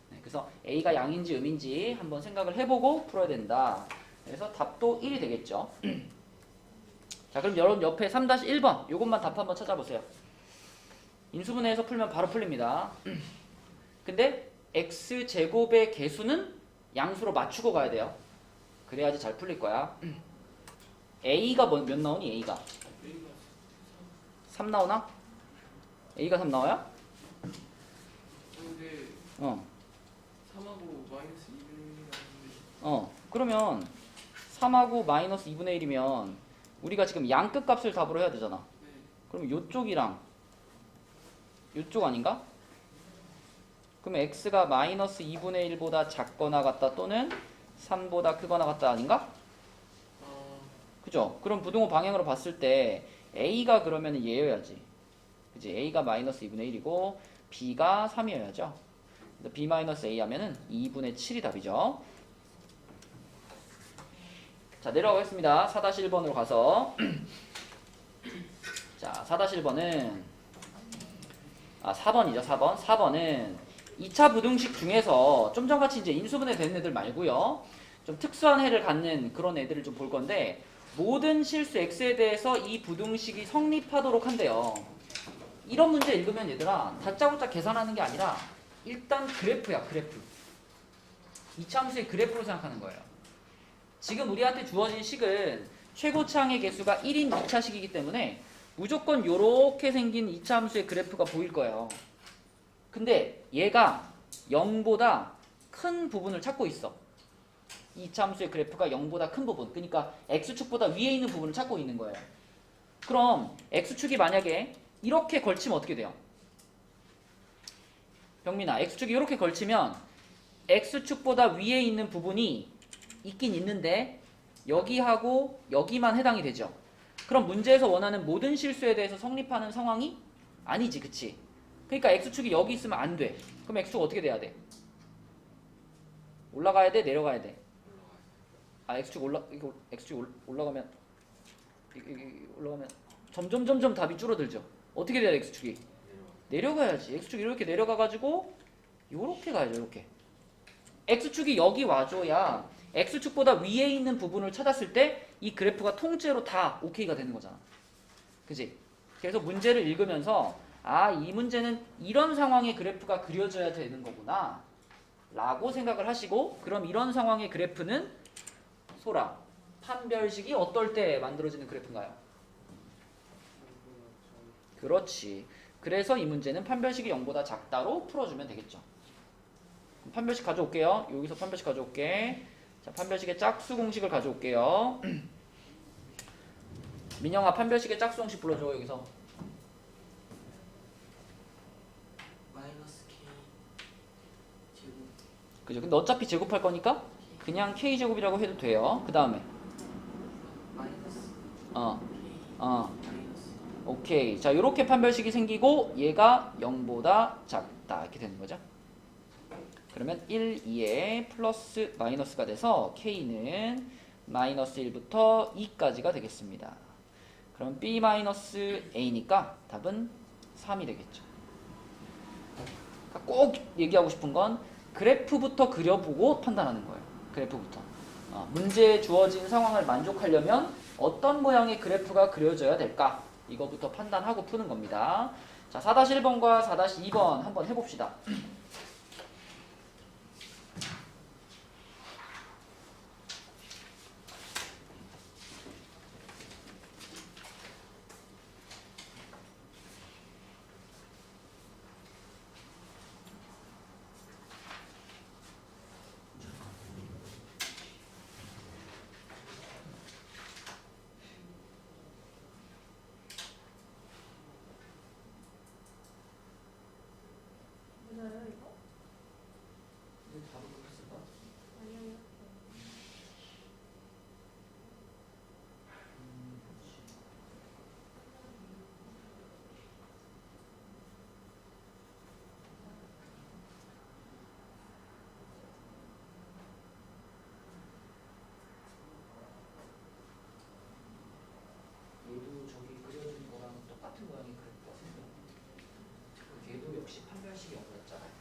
네, 그래서 a가 양인지 음인지 한번 생각을 해보고 풀어야 된다. 그래서 답도 1이 되겠죠. 자, 그럼 여러분 옆에 3-1번 요것만 답 한번 찾아보세요. 인수분해에서 풀면 바로 풀립니다. 근데 x제곱의 개수는 양수로 맞추고 가야 돼요. 그래야지 잘 풀릴 거야. a가 몇 나오니? a가 3 나오나? a가 3 나와요? 근데 어. 3하고 마이너스 2분의 1이 나오는데 그러면 3하고 마이너스 2분의 1이면 우리가 지금 양끝 값을 답으로 해야 되잖아. 네. 그럼 요쪽이랑 요쪽 아닌가? 그러면 x가 마이너스 2분의 1보다 작거나 같다 또는 3보다 크거나 같다 아닌가? 그죠? 그럼 부등호 방향으로 봤을 때 a가 그러면 얘여야지. 그지? a가 마이너스 2분의 1이고 b가 3이어야죠. b 마이너스 a 하면은 2분의 7이 답이죠. 자, 내려가겠습니다. 4-1번으로 가서 자, 4-1번은 4번이죠. 4번. 4번은 2차 부등식 중에서 좀 전같이 이제 인수분해 된 애들 말고요. 좀 특수한 해를 갖는 그런 애들을 좀 볼 건데 모든 실수 x에 대해서 이 부등식이 성립하도록 한대요. 이런 문제 읽으면 얘들아 다짜고짜 계산하는 게 아니라 일단 그래프야, 그래프. 이차함수의 그래프로 생각하는 거예요. 지금 우리한테 주어진 식은 최고차항의 개수가 1인 2차식이기 때문에 무조건 요렇게 생긴 이차함수의 그래프가 보일 거예요. 근데 얘가 0보다 큰 부분을 찾고 있어. 이 이차함수의 그래프가 0보다 큰 부분, 그러니까 x축보다 위에 있는 부분을 찾고 있는 거예요. 그럼 x축이 만약에 이렇게 걸치면 어떻게 돼요? 병민아, x축이 이렇게 걸치면 x축보다 위에 있는 부분이 있긴 있는데 여기하고 여기만 해당이 되죠. 그럼 문제에서 원하는 모든 실수에 대해서 성립하는 상황이 아니지, 그치? 그러니까 x축이 여기 있으면 안 돼. 그럼 x축 어떻게 돼야 돼? 올라가야 돼, 내려가야 돼? 아, x축 올라가면 올라가면 점점 답이 줄어들죠. 어떻게 돼야 돼, x축이? 내려가야지. x축이 이렇게 내려가가지고 요렇게 가야죠, 이렇게. x축이 여기 와줘야 x축보다 위에 있는 부분을 찾았을 때 이 그래프가 통째로 다 오케이가 되는 거잖아. 그지? 그래서 문제를 읽으면서 아, 이 문제는 이런 상황의 그래프가 그려져야 되는 거구나 라고 생각을 하시고, 그럼 이런 상황의 그래프는 소라, 판별식이 어떨 때 만들어지는 그래프인가요? 그렇지. 그래서 이 문제는 판별식이 0보다 작다로 풀어주면 되겠죠. 판별식 가져올게요. 여기서 판별식 가져올게. 자, 판별식의 짝수 공식을 가져올게요. 민영아, 판별식의 짝수 공식 불러줘. 여기서 마이너스 K 제곱 그죠? 근데 어차피 제곱할 거니까 그냥 k제곱이라고 해도 돼요. 그 다음에 마이너스 어 K 마이너스 오케이. 자, 요렇게 판별식이 생기고 얘가 0보다 작다 이렇게 되는 거죠. 그러면 1, 2에 플러스 마이너스가 돼서 k는 마이너스 1부터 2까지가 되겠습니다. 그럼 b 마이너스 a니까 답은 3이 되겠죠. 꼭 얘기하고 싶은 건 그래프부터 그려보고 판단하는 거예요. 그래프부터. 문제에 주어진 상황을 만족하려면 어떤 모양의 그래프가 그려져야 될까? 이거부터 판단하고 푸는 겁니다. 자, 4-1번과 4-2번 한번 해봅시다. 얘도 저기 그려진 거랑 똑같은 모양의 그래프가 생겨. 얘도 역시 판별식이 0이었잖아요.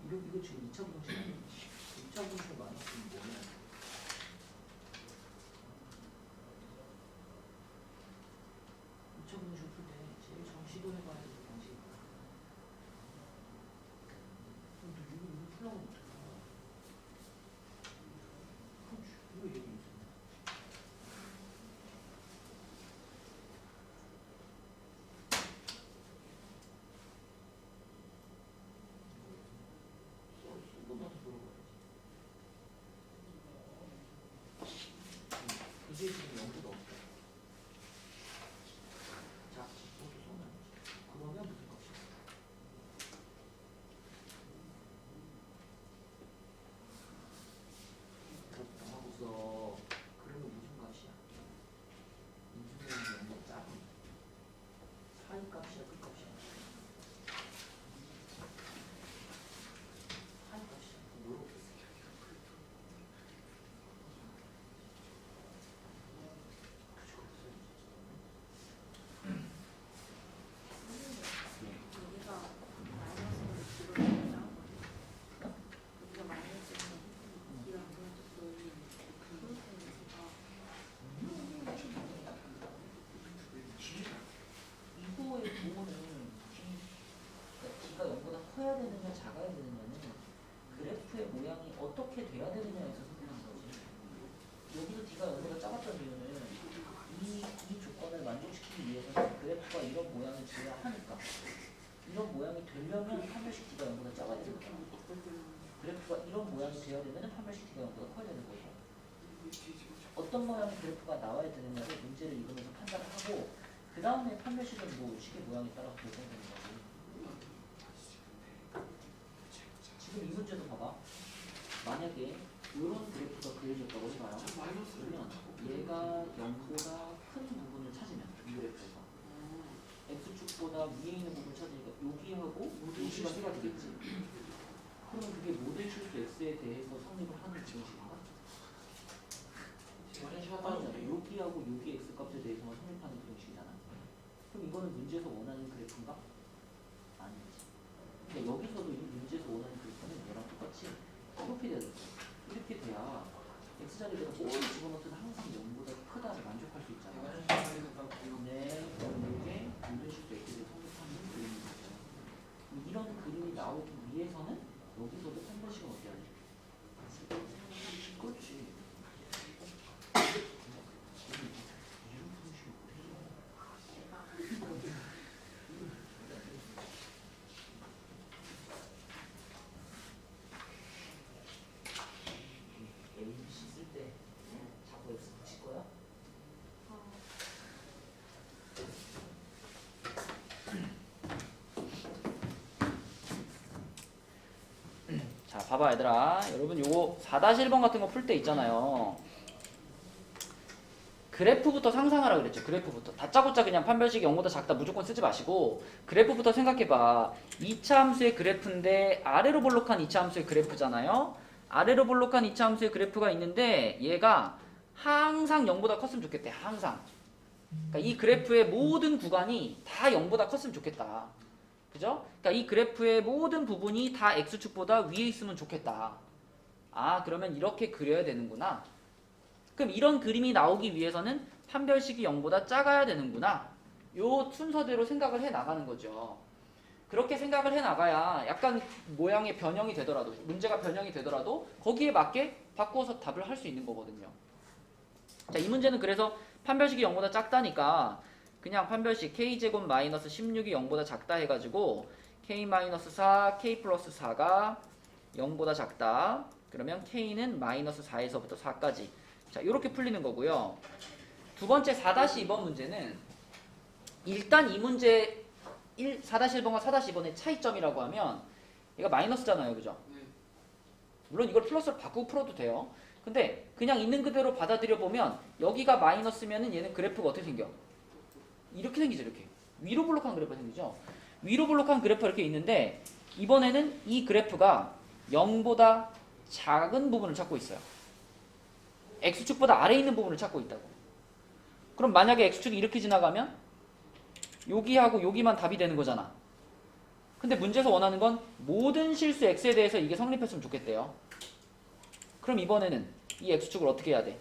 이거 지금 2차 공식 아니에요? 2차 공식을 많았으면 뭐냐? 2차 공식을 풀 때 제일 처음 시도해봐야 되는 방식이 뭐야? 이거 풀라고 못해. 이거 얘기 있어. 이거부터 물어봐야지. 이게 지금 0보다 없다. 자, 이것도 써놔야지. 그러면 무슨 값이야? 그렇다 하고서 그러면 무슨 값이야? 인수분해 0보다 작은 사인 값이야, 끝 값이야? 사인 값이야. 물어보겠어. 돼야 하니까. 이런 모양이 되려면 판별식 t가 0보다 작아야 되는 거야. 그래프가 이런 모양이 되어야 되면 판별식 t가 0보다 커야 되는 거고. 어떤 모양의 그래프가 나와야 되느냐를 문제를 읽으면서 판단을 하고 그 다음에 판별식은 뭐 식의 모양에 따라 결정되는 거고. 지금 이 문제도 봐봐. 만약에 이런 그래프가 그려졌다고 해봐요. 그러면 얘가 0보다 큰 부분을 찾으면 이 그래프에서 x축보다 위에 있는 부분을 찾으니까 여기하고 여기가 해가 되겠지. 그러면 그게 모든 실수 x에 대해서 성립을 하는 부등식인가? 아니잖아. 여기하고 여기 x 값에 대해서만 성립하는 부등식이잖아. 그럼 이거는 문제에서 원하는 그래프인가? 아니지. 그러니까 여기서도 이 문제에서 원하는 그래프는 얘랑 똑같이 이렇게 돼야 돼. 이렇게 돼야 x자리에다가 뭘 집어넣든 항상 0보다 크다를 만족할 수 있잖아. 네, 그럼 이게 모든 실수 x를 성립하는 그림인 거죠. 이런 그림이 나오기 위해서는 여기서도 판별식은 어떻게 하지? 그렇지. 이런 방식이 A, B, C 쓸 때 자꾸 X 붙일 거야? 자, 봐봐 얘들아. 여러분 요거 4-1번 같은 거 풀 때 있잖아요. 그래프부터 상상하라 그랬죠. 그래프부터. 다짜고짜 그냥 판별식이 0보다 작다 무조건 쓰지 마시고 그래프부터 생각해봐. 2차 함수의 그래프인데 아래로 볼록한 2차 함수의 그래프잖아요. 아래로 볼록한 2차 함수의 그래프가 있는데 얘가 항상 0보다 컸으면 좋겠대. 항상. 그러니까 이 그래프의 모든 구간이 다 0보다 컸으면 좋겠다. 그죠? 그러니까 이 그래프의 모든 부분이 다 x축보다 위에 있으면 좋겠다. 아, 그러면 이렇게 그려야 되는구나. 그럼 이런 그림이 나오기 위해서는 판별식이 0보다 작아야 되는구나. 요 순서대로 생각을 해 나가는 거죠. 그렇게 생각을 해 나가야 약간 모양의 변형이 되더라도, 문제가 변형이 되더라도 거기에 맞게 바꾸어서 답을 할 수 있는 거거든요. 자, 이 문제는 그래서 판별식이 0보다 작다니까 그냥 판별식 k제곱 마이너스 16이 0보다 작다 해가지고 k-4, k 플러스 4가 0보다 작다. 그러면 k는 마이너스 4에서부터 4까지. 자, 이렇게 풀리는 거고요. 두 번째 4-2번 문제는 일단 이 문제 4-1번과 4-2번의 차이점이라고 하면 얘가 마이너스잖아요. 그죠? 물론 이걸 플러스로 바꾸고 풀어도 돼요. 근데 그냥 있는 그대로 받아들여 보면 여기가 마이너스면은 얘는 그래프가 어떻게 생겨? 이렇게 생기죠. 이렇게. 위로 볼록한 그래프가 생기죠. 위로 볼록한 그래프가 이렇게 있는데 이번에는 이 그래프가 0보다 작은 부분을 찾고 있어요. x축보다 아래에 있는 부분을 찾고 있다고. 그럼 만약에 x축이 이렇게 지나가면 여기하고 여기만 답이 되는 거잖아. 근데 문제에서 원하는 건 모든 실수 x에 대해서 이게 성립했으면 좋겠대요. 그럼 이번에는 이 x축을 어떻게 해야 돼?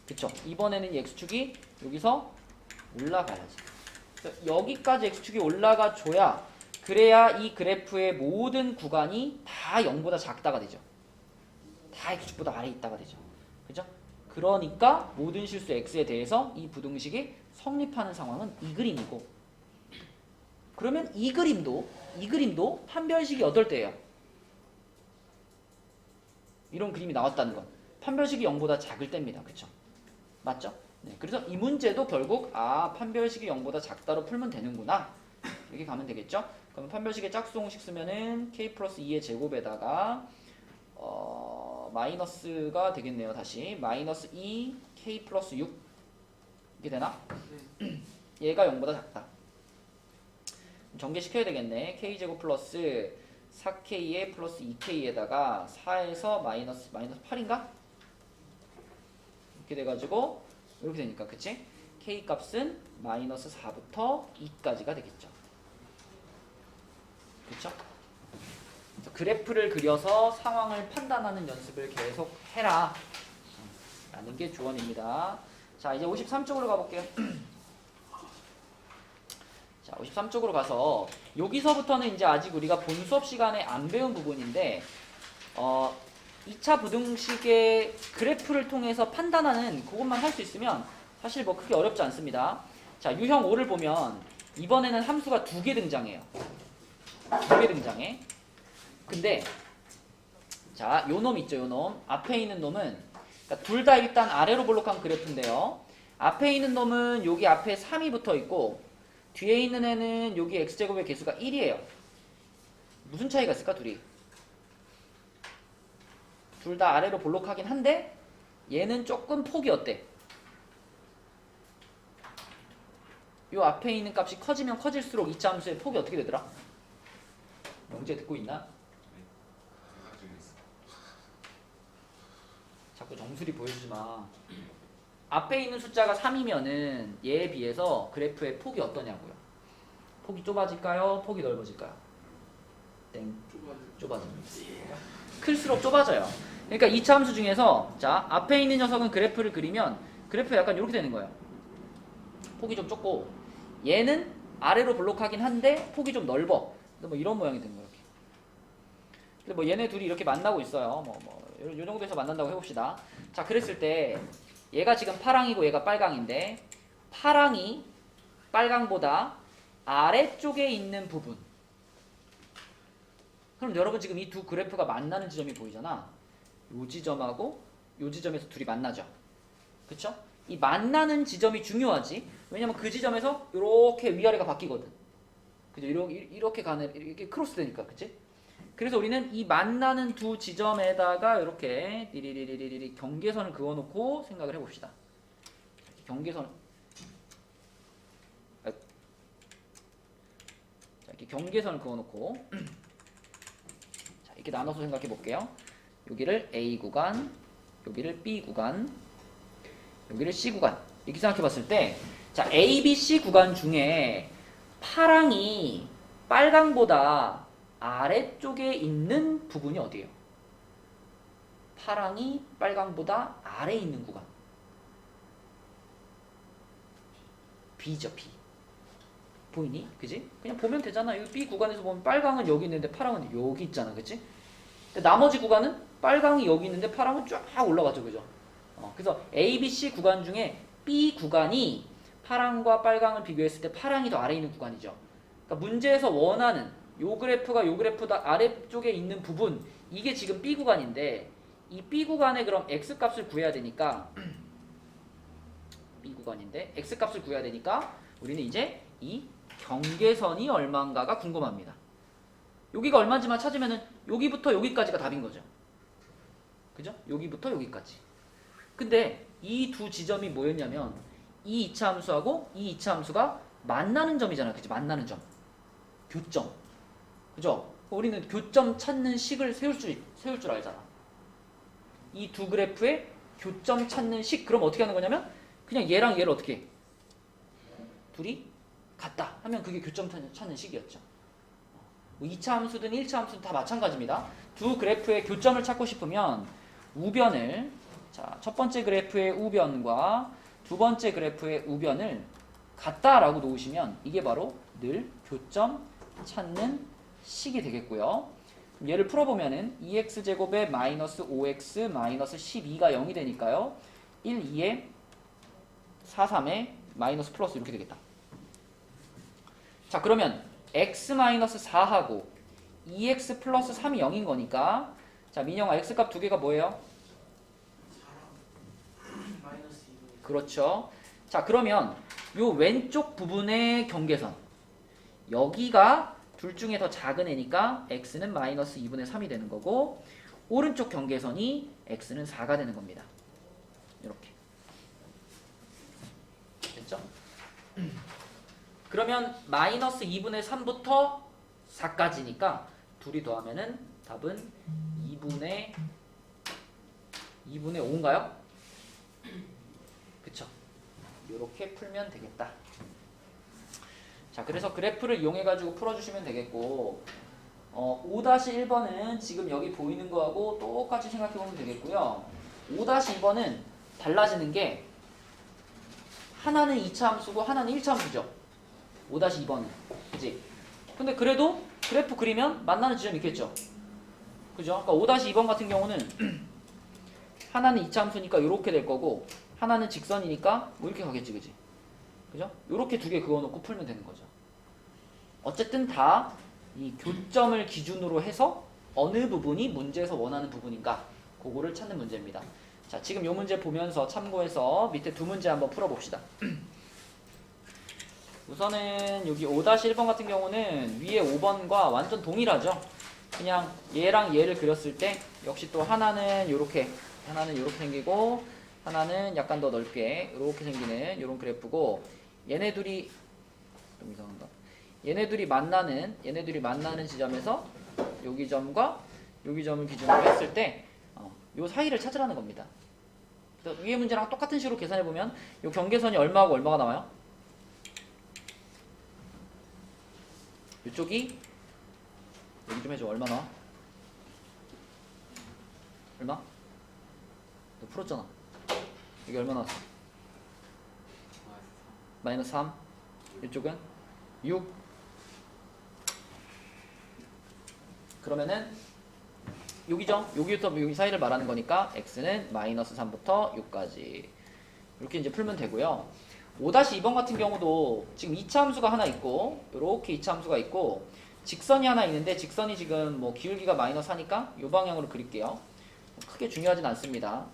그쵸? 이번에는 이 x축이 여기서 올라가야지. 여기까지 x축이 올라가 줘야 그래야 이 그래프의 모든 구간이 다 0보다 작다가 되죠. 다 x축보다 아래에 있다가 되죠. 그죠? 그러니까 모든 실수 x에 대해서 이 부등식이 성립하는 상황은 이 그림이고, 그러면 이 그림도 판별식이 어떨 때예요? 이런 그림이 나왔다는 건 판별식이 0보다 작을 때입니다. 그쵸? 맞죠? 네, 그래서 이 문제도 결국 판별식이 0보다 작다로 풀면 되는구나 이렇게 가면 되겠죠? 그럼 판별식의 짝수 공식 쓰면은 k 플러스 2의 제곱에다가 마이너스가 되겠네요. 다시 마이너스 2 k 플러스 6 이게 되나? 얘가 0보다 작다. 전개시켜야 되겠네. k제곱 플러스 4k에 플러스 2k에다가 4에서 마이너스 8인가? 이렇게 돼가지고 이렇게 되니까 그치? k 값은 마이너스 4부터 2까지가 되겠죠. 그쵸? 그래프를 그려서 상황을 판단하는 연습을 계속 해라 라는 게 조언입니다. 자, 이제 53쪽으로 가볼게요. 자, 53쪽으로 가서 여기서부터는 이제 아직 우리가 본 수업 시간에 안 배운 부분인데 2차 부등식의 그래프를 통해서 판단하는 그것만 할 수 있으면 사실 뭐 크게 어렵지 않습니다. 자, 유형 5를 보면 이번에는 함수가 2개 등장해요. 2개 등장해. 근데 자, 요 놈 있죠, 요 놈. 앞에 있는 놈은 그러니까 둘 다 일단 아래로 볼록한 그래프인데요. 앞에 있는 놈은 여기 앞에 3이 붙어 있고 뒤에 있는 애는 여기 x제곱의 개수가 1이에요. 무슨 차이가 있을까, 둘이? 둘 다 아래로 볼록하긴 한데 얘는 조금 폭이 어때? 요 앞에 있는 값이 커지면 커질수록 이차 함수의 폭이 어떻게 되더라? 영재 듣고 있나? 자꾸 정수리 보여주지 마. 앞에 있는 숫자가 3이면은 얘에 비해서 그래프의 폭이 어떠냐고요? 폭이 좁아질까요? 폭이 넓어질까요? 땡. 좁아집니다. 클수록 좁아져요. 그러니까 이 차 함수 중에서 자, 앞에 있는 녀석은 그래프를 그리면 그래프가 약간 이렇게 되는 거예요. 폭이 좀 좁고 얘는 아래로 볼록하긴 한데 폭이 좀 넓어. 근데 뭐 이런 모양이 되는 거예요. 이렇게. 근데 뭐 얘네 둘이 이렇게 만나고 있어요. 요 정도에서 만난다고 해봅시다. 자, 그랬을 때 얘가 지금 파랑이고 얘가 빨강인데 파랑이 빨강보다 아래쪽에 있는 부분. 그럼 여러분 지금 이 두 그래프가 만나는 지점이 보이잖아. 요 지점하고 요 지점에서 둘이 만나죠. 그쵸? 이 만나는 지점이 중요하지. 왜냐면 그 지점에서 이렇게 위아래가 바뀌거든. 그죠? 이렇게 가는, 이렇게 크로스 되니까. 그치? 그래서 우리는 이 만나는 두 지점에다가 이렇게 리리리리리리 경계선을 그어놓고 생각을 해봅시다. 경계선, 자, 이렇게 경계선을 그어놓고 자, 이렇게 나눠서 생각해 볼게요. 여기를 A 구간, 여기를 B 구간, 여기를 C 구간 이렇게 생각해 봤을 때 자, A, B, C 구간 중에 파랑이 빨강보다 아래쪽에 있는 부분이 어디예요? 파랑이 빨강보다 아래에 있는 구간. B죠, B. 보이니? 그지? 그냥 보면 되잖아. 이 B 구간에서 보면 빨강은 여기 있는데 파랑은 여기 있잖아. 그치? 근데 나머지 구간은 빨강이 여기 있는데 파랑은 쫙 올라가죠. 그죠? 그래서 A, B, C 구간 중에 B 구간이 파랑과 빨강을 비교했을 때 파랑이 더 아래에 있는 구간이죠. 그러니까 문제에서 원하는 요 그래프가 요 그래프다 아래쪽에 있는 부분 이게 지금 B 구간인데 이 B 구간의 그럼 X 값을 구해야 되니까 B 구간인데 X 값을 구해야 되니까 우리는 이제 이 경계선이 얼마인가가 궁금합니다. 여기가 얼마인지만 찾으면은 여기부터 여기까지가 답인 거죠. 그죠? 여기부터 여기까지. 근데 이 두 지점이 뭐였냐면 이 이차 함수하고 이 이차 함수가 만나는 점이잖아. 그치? 만나는 점. 교점. 그죠? 우리는 교점 찾는 식을 세울 줄 알잖아. 이 두 그래프의 교점 찾는 식. 그럼 어떻게 하는 거냐면 그냥 얘랑 얘를 어떻게 해? 둘이 같다 하면 그게 교점 찾는 식이었죠. 2차 함수든 1차 함수든 다 마찬가지입니다. 두 그래프의 교점을 찾고 싶으면 우변을 자, 첫 번째 그래프의 우변과 두 번째 그래프의 우변을 같다라고 놓으시면 이게 바로 늘 교점 찾는 식이 되겠고요. 얘를 풀어보면은 2x제곱에 마이너스 5x 마이너스 12가 0이 되니까요. 1, 2에 4, 3에 마이너스 플러스 이렇게 되겠다. 자, 그러면 x-4하고 2x 플러스 3이 0인 거니까 자, 민영아 x값 두 개가 뭐예요? 마이너스 2분의 그렇죠. 자, 그러면 요 왼쪽 부분의 경계선 여기가 둘 중에 더 작은 애니까 x는 마이너스 2분의 3이 되는 거고 오른쪽 경계선이 x는 4가 되는 겁니다. 이렇게 됐죠? 그러면 마이너스 2분의 3부터 4까지니까 둘이 더하면은 답은 2분의 5인가요? 그쵸? 이렇게 풀면 되겠다. 자, 그래서 그래프를 이용해가지고 풀어주시면 되겠고 5-1번은 지금 여기 보이는 거하고 똑같이 생각해보면 되겠고요. 5-2번은 달라지는 게 하나는 2차 함수고 하나는 1차 함수죠. 5-2번은 그치? 근데 그래도 그래프 그리면 만나는 지점이 있겠죠. 그죠? 그러니까 5-2번 같은 경우는 하나는 2차 함수니까 이렇게 될 거고 하나는 직선이니까 뭐 이렇게 가겠지. 그지? 그죠? 요렇게 두 개 그어놓고 풀면 되는 거죠. 어쨌든 다 이 교점을 기준으로 해서 어느 부분이 문제에서 원하는 부분인가 그거를 찾는 문제입니다. 자, 지금 요 문제 보면서 참고해서 밑에 두 문제 한번 풀어봅시다. 우선은 여기 5-1번 같은 경우는 위에 5번과 완전 동일하죠. 그냥 얘랑 얘를 그렸을 때 역시 또 하나는 요렇게 생기고 하나는 약간 더 넓게 이렇게 생기는 이런 그래프고 얘네 둘이 좀 이상한가? 얘네 둘이 만나는 지점에서 여기 점과 여기 점을 기준으로 했을 때 요 사이를 찾으라는 겁니다. 그래서 위에 문제랑 똑같은 식으로 계산해 보면 요 경계선이 얼마하고 얼마가 나와요? 이쪽이 여기 좀 해줘. 얼마 나와? 얼마? 너 풀었잖아. 여기 얼마 나왔어? 마이너스 3. 이쪽은 6. 그러면은 여기죠. 여기부터 여기 사이를 말하는 거니까 x는 마이너스 3부터 6까지 이렇게 이제 풀면 되고요. 5-2번 같은 경우도 지금 2차 함수가 하나 있고 이렇게 2차 함수가 있고 직선이 하나 있는데 직선이 지금 뭐 기울기가 마이너스 하니까 이 방향으로 그릴게요. 크게 중요하진 않습니다.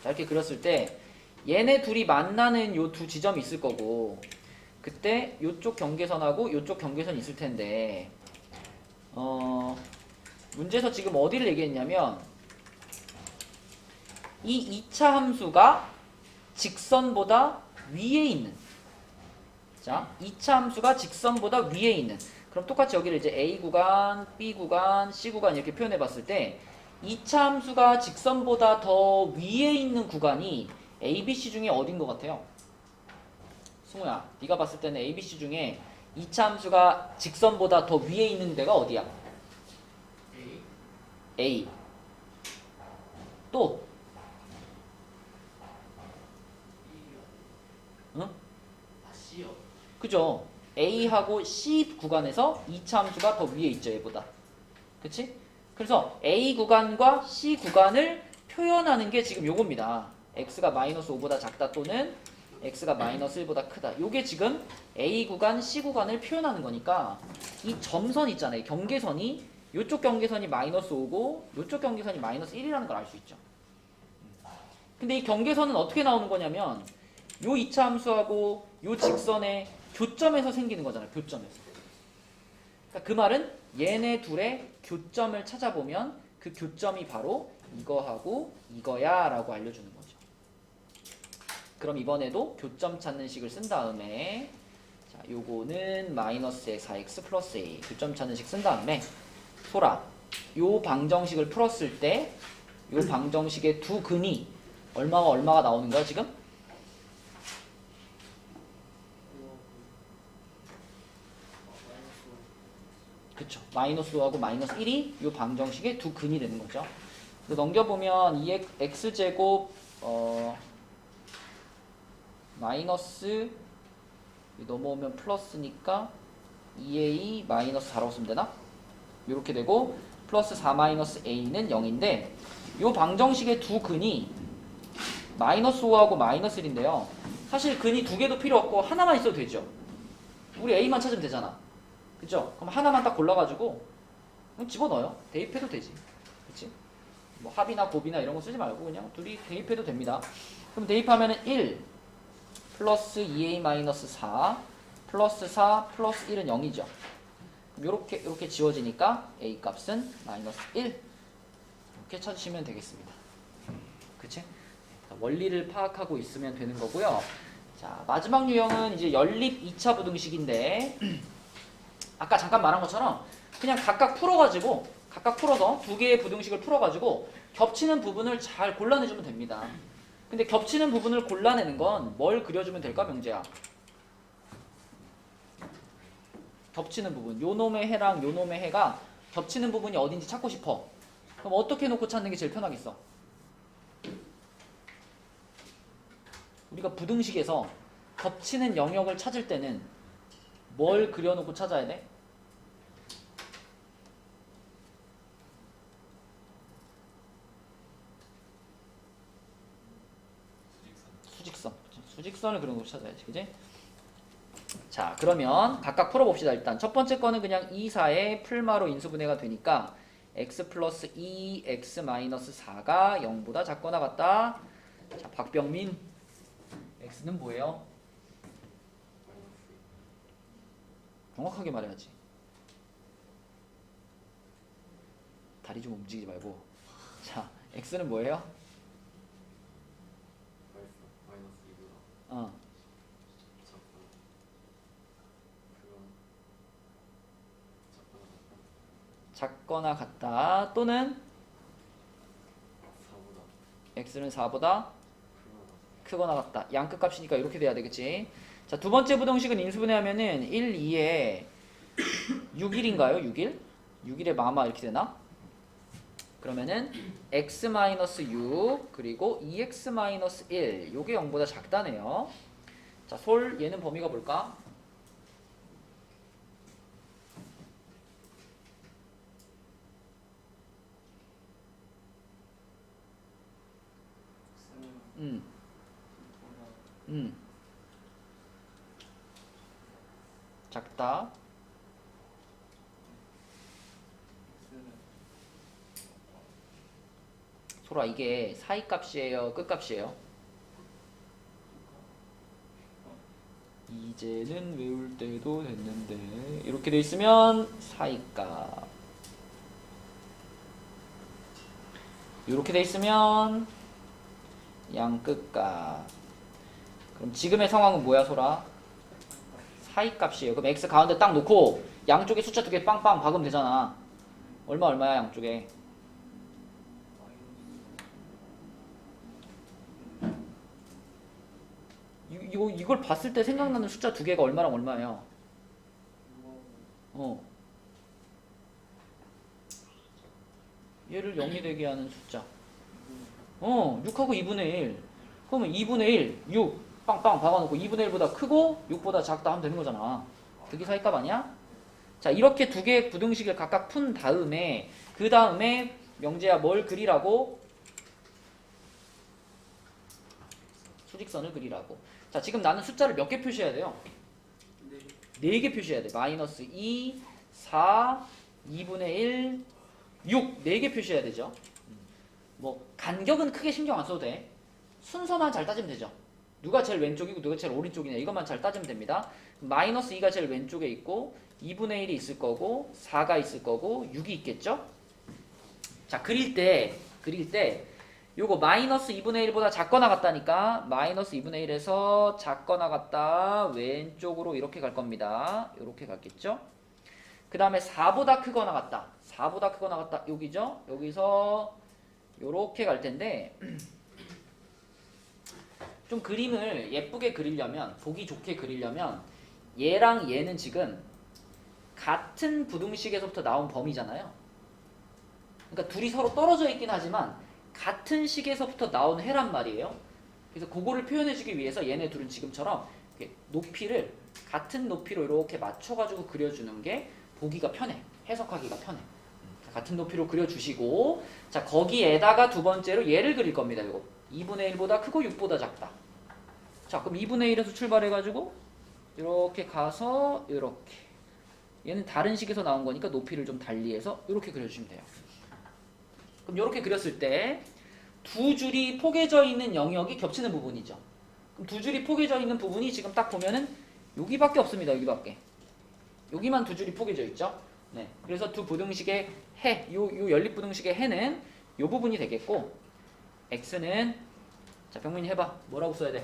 자, 이렇게 그렸을 때 얘네 둘이 만나는 요 두 지점이 있을 거고 그때 요쪽 경계선하고 요쪽 경계선이 있을 텐데 문제에서 지금 어디를 얘기했냐면 이 2차 함수가 직선보다 위에 있는 자 2차 함수가 직선보다 위에 있는 그럼 똑같이 여기를 이제 A 구간, B 구간, C 구간 이렇게 표현해 봤을 때 2차 함수가 직선보다 더 위에 있는 구간이 A, B, C 중에 어딘 것 같아요? 승우야 네가 봤을 때는 A, B, C 중에 2차 함수가 직선보다 더 위에 있는 데가 어디야? A. 또 응? C요. 그죠? A하고 C 구간에서 2차 함수가 더 위에 있죠, 얘보다. 그치? 그래서 A 구간과 C 구간을 표현하는 게 지금 요겁니다. x가 마이너스 5보다 작다 또는 x가 마이너스 1보다 크다. 요게 지금 A 구간, C 구간을 표현하는 거니까 이 점선 있잖아요. 경계선이 요쪽 경계선이 마이너스 5고 요쪽 경계선이 마이너스 1이라는 걸 알 수 있죠. 근데 이 경계선은 어떻게 나오는 거냐면 요 2차 함수하고 요 직선의 교점에서 생기는 거잖아요. 교점에서. 그러니까 그 말은 얘네 둘의 교점을 찾아보면 그 교점이 바로 이거하고 이거야 라고 알려주는 거죠. 그럼 이번에도 교점 찾는 식을 쓴 다음에 자, 요거는 마이너스 4x 플러스 a 교점 찾는 식 쓴 다음에 소라 요 방정식을 풀었을 때 요 방정식의 두 근이 얼마가 나오는 거야 지금? 그쵸. 마이너스 5하고 마이너스 1이 요 방정식의 두 근이 되는 거죠. 그래서 넘겨보면 이 x제곱 마이너스 넘어오면 플러스니까 2a 마이너스 4라고 쓰면 되나? 이렇게 되고 플러스 4 마이너스 a는 0인데 요 방정식의 두 근이 마이너스 5하고 마이너스 1인데요. 사실 근이 두 개도 필요 없고 하나만 있어도 되죠. 우리 a만 찾으면 되잖아. 그죠? 그럼 하나만 딱 골라가지고 그냥 집어넣어요. 대입해도 되지. 그치? 뭐 합이나 곱이나 이런 거 쓰지 말고 그냥 둘이 대입해도 됩니다. 그럼 대입하면은 1 플러스 2a 마이너스 4 플러스 4 플러스 1은 0이죠. 요렇게 지워지니까 a 값은 마이너스 1 이렇게 찾으시면 되겠습니다. 그치? 원리를 파악하고 있으면 되는 거고요. 자, 마지막 유형은 이제 연립 2차 부등식인데 아까 잠깐 말한 것처럼 그냥 각각 풀어서 두 개의 부등식을 풀어가지고 겹치는 부분을 잘 골라내주면 됩니다. 근데 겹치는 부분을 골라내는 건 뭘 그려주면 될까, 명재야? 겹치는 부분. 요 놈의 해랑 요 놈의 해가 겹치는 부분이 어딘지 찾고 싶어. 그럼 어떻게 놓고 찾는 게 제일 편하겠어? 우리가 부등식에서 겹치는 영역을 찾을 때는 뭘 그려놓고 찾아야 돼? 수직선을 그런 거 찾아야지, 그지? 자, 그러면 각각 풀어봅시다. 일단 첫 번째 거는 그냥 2, 4의 풀마로 인수분해가 되니까 x 플러스 2, x 마이너스 4가 0보다 작거나 같다. 자, 박병민, x는 뭐예요? 정확하게 말해야지. 다리 좀 움직이지 말고. 자, x는 뭐예요? 마이너스 2보다 어, 작거나 작거나 같다. 또는 4보다 x는 4보다 크거나 크거나 같다. 양끝 값이니까 이렇게 돼야 되겠지. 자, 두 번째 부등식은 인수분해하면은 1, 2에 6일인가요? 6일? 6일에 마마 이렇게 되나? 그러면은 x-6 그리고 2x-1 요게 0보다 작다네요. 자, 솔 얘는 범위가 뭘까? X는 보다 작다. X는 소라 이게 사이값이에요? 끝값이에요? 이제는 외울 때도 됐는데 이렇게 돼 있으면 사이값, 이렇게 돼 있으면 양끝값. 그럼 지금의 상황은 뭐야, 소라? 사이값이에요. 그럼 x 가운데 딱 놓고 양쪽에 숫자 두 개 빵빵 박으면 되잖아. 얼마야 양쪽에? 이걸 봤을 때 생각나는 숫자 두 개가 얼마랑 얼마예요? 어. 얘를 0이 되게 하는 숫자. 6하고 2분의 1. 그러면 2분의 1, 6 빵빵 박아놓고 2분의 1보다 크고 6보다 작다 하면 되는 거잖아. 그게 사이값 아니야? 자, 이렇게 두 개의 부등식을 각각 푼 다음에 그 다음에 명재야 뭘 그리라고? 수직선을 그리라고. 자, 지금 나는 숫자를 몇 개 표시해야 돼요? 4개 표시해야 돼. 마이너스 2, 4, 2분의 1, 6. 4개 표시해야 되죠. 뭐 간격은 크게 신경 안 써도 돼. 순서만 잘 따지면 되죠. 누가 제일 왼쪽이고 누가 제일 오른쪽이냐 이것만 잘 따지면 됩니다. 마이너스 2가 제일 왼쪽에 있고 2분의 1이 있을 거고 4가 있을 거고 6이 있겠죠. 자, 그릴 때 요거 마이너스 2분의 1보다 작거나 같다니까 마이너스 2분의 1에서 작거나 같다 왼쪽으로 이렇게 갈 겁니다. 이렇게 갔겠죠. 그 다음에 4보다 크거나 같다 4보다 크거나 같다 여기죠. 여기서 요렇게 갈 텐데 좀 그림을 예쁘게 그리려면, 보기 좋게 그리려면 얘랑 얘는 지금 같은 부등식에서부터 나온 범위잖아요. 그러니까 둘이 서로 떨어져 있긴 하지만 같은 식에서부터 나온 해란 말이에요. 그래서 그거를 표현해주기 위해서 얘네 둘은 지금처럼 이렇게 높이를 같은 높이로 이렇게 맞춰가지고 그려주는 게 보기가 편해. 해석하기가 편해. 같은 높이로 그려주시고, 자, 거기에다가 두 번째로 얘를 그릴 겁니다. 이거 2분의 1보다 크고 6보다 작다. 자, 그럼 2분의 1에서 출발해가지고 이렇게 가서 이렇게, 얘는 다른 식에서 나온 거니까 높이를 좀 달리해서 이렇게 그려주시면 돼요. 그럼 이렇게 그렸을 때 두 줄이 포개져 있는 영역이 겹치는 부분이죠. 그럼 두 줄이 포개져 있는 부분이 지금 딱 보면은 여기밖에 없습니다. 여기밖에. 여기만 두 줄이 포개져 있죠. 네. 그래서 두 부등식의 해, 요 연립 부등식의 해는 요 부분이 되겠고, x는, 자, 병민이 해봐. 뭐라고 써야 돼?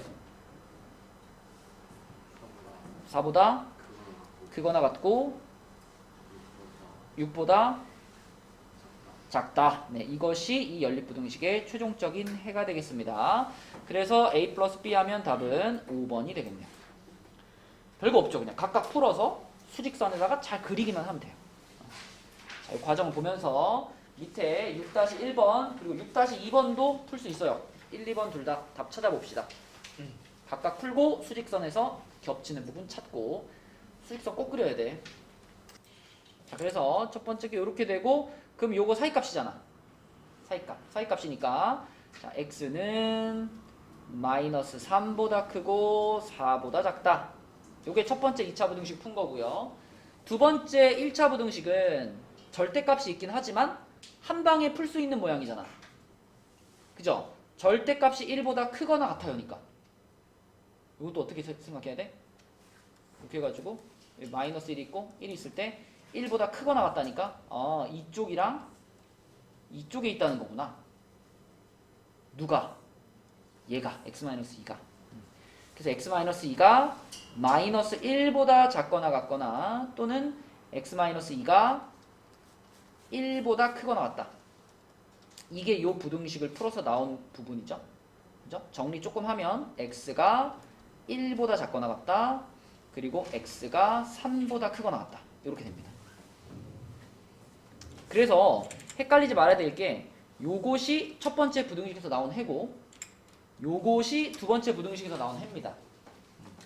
4보다 크거나 같고 6보다 작다. 네, 이것이 이 연립 부등식의 최종적인 해가 되겠습니다. 그래서 a 플러스 b 하면 답은 5번이 되겠네요. 별거 없죠. 그냥 각각 풀어서 수직선에다가 잘 그리기만 하면 돼요. 자, 이 과정 보면서 밑에 6-1번 그리고 6-2번도 풀 수 있어요. 1, 2번 둘 다 답 찾아봅시다. 각각 풀고 수직선에서 겹치는 부분 찾고, 수직선 꼭 그려야 돼. 자, 그래서 첫 번째 게 이렇게 되고, 그럼 요거 사이값이잖아. 사이값이니까, 자, x는 마이너스 3보다 크고 4보다 작다. 요게 첫 번째 2차 부등식 푼 거고요. 두 번째 1차 부등식은 절대값이 있긴 하지만 한 방에 풀 수 있는 모양이잖아. 그죠? 절대값이 1보다 크거나 같아요니까. 이것도 어떻게 생각해야 돼? 이렇게 해가지고 마이너스 1이 있고 1이 있을 때 1보다 크거나 같다니까 이쪽이랑 이쪽에 있다는 거구나. 누가? 얘가 x-2가. 그래서 x-2가 마이너스 1보다 작거나 같거나 또는 x-2가 1보다 크거나 같다. 이게 요 부등식을 풀어서 나온 부분이죠. 그죠? 정리 조금 하면 x가 1보다 작거나 같다. 그리고 x가 3보다 크거나 같다. 이렇게 됩니다. 그래서 헷갈리지 말아야 될 게 요것이 첫 번째 부등식에서 나온 해고 요것이 두 번째 부등식에서 나온 해입니다.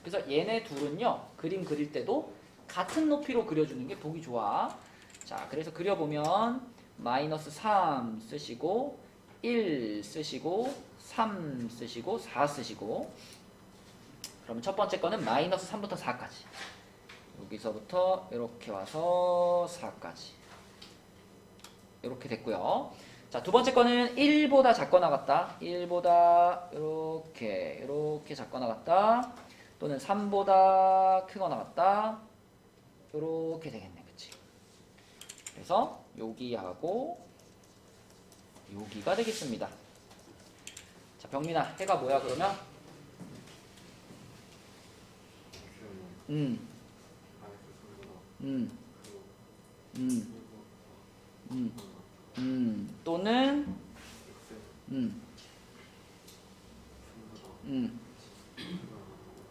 그래서 얘네 둘은요. 그림 그릴 때도 같은 높이로 그려주는 게 보기 좋아. 자, 그래서 그려보면 마이너스 3 쓰시고 1 쓰시고 3 쓰시고 4 쓰시고 그러면 첫 번째 거는 마이너스 3부터 4까지 여기서부터 이렇게 와서 4까지 이렇게 됐고요. 자, 두 번째 거는 1보다 작거나 같다. 1보다 이렇게 작거나 같다. 또는 3보다 크거나 같다. 이렇게 되겠네. 그치? 그래서 여기하고 여기가 되겠습니다. 자, 병민아, 해가 뭐야 그러면? 또는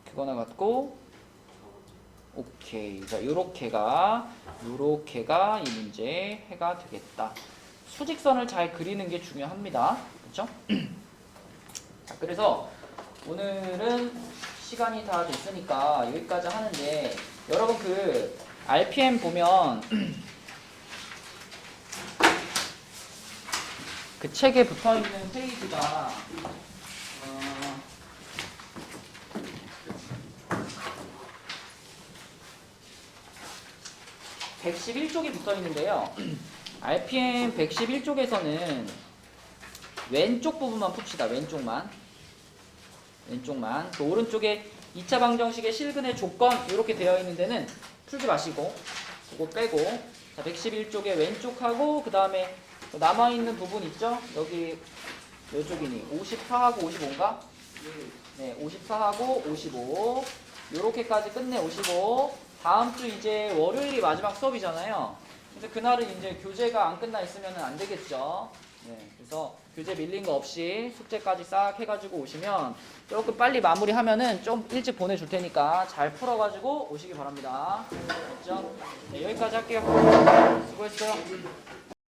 그거나 같고 오케이. 자, 요렇게가 이 문제의 해가 되겠다. 수직선을 잘 그리는 게 중요합니다. 그렇죠? 자, 그래서 오늘은 시간이 다 됐으니까 여기까지 하는데 여러분 그 RPM 보면 그 책에 붙어있는 페이지가 111쪽이 붙어있는데요. RPM 111쪽에서는 왼쪽 부분만 풉시다. 왼쪽만. 그 오른쪽에 2차 방정식의 실근의 조건 이렇게 되어 있는 데는 풀지 마시고 그거 빼고 자, 111쪽의 왼쪽하고 그 다음에 남아있는 부분 있죠? 여기 몇 쪽이니? 54하고 55인가? 네, 54하고 55 요렇게까지 끝내오시고 다음 주 이제 월요일이 마지막 수업이잖아요. 그래서 그날은 이제 교재가 안 끝나 있으면 안 되겠죠. 네, 그래서 교재 밀린 거 없이 숙제까지 싹 해가지고 오시면 조금 빨리 마무리하면은 좀 일찍 보내줄 테니까 잘 풀어가지고 오시기 바랍니다. 됐죠? 네, 여기까지 할게요. 수고했어요.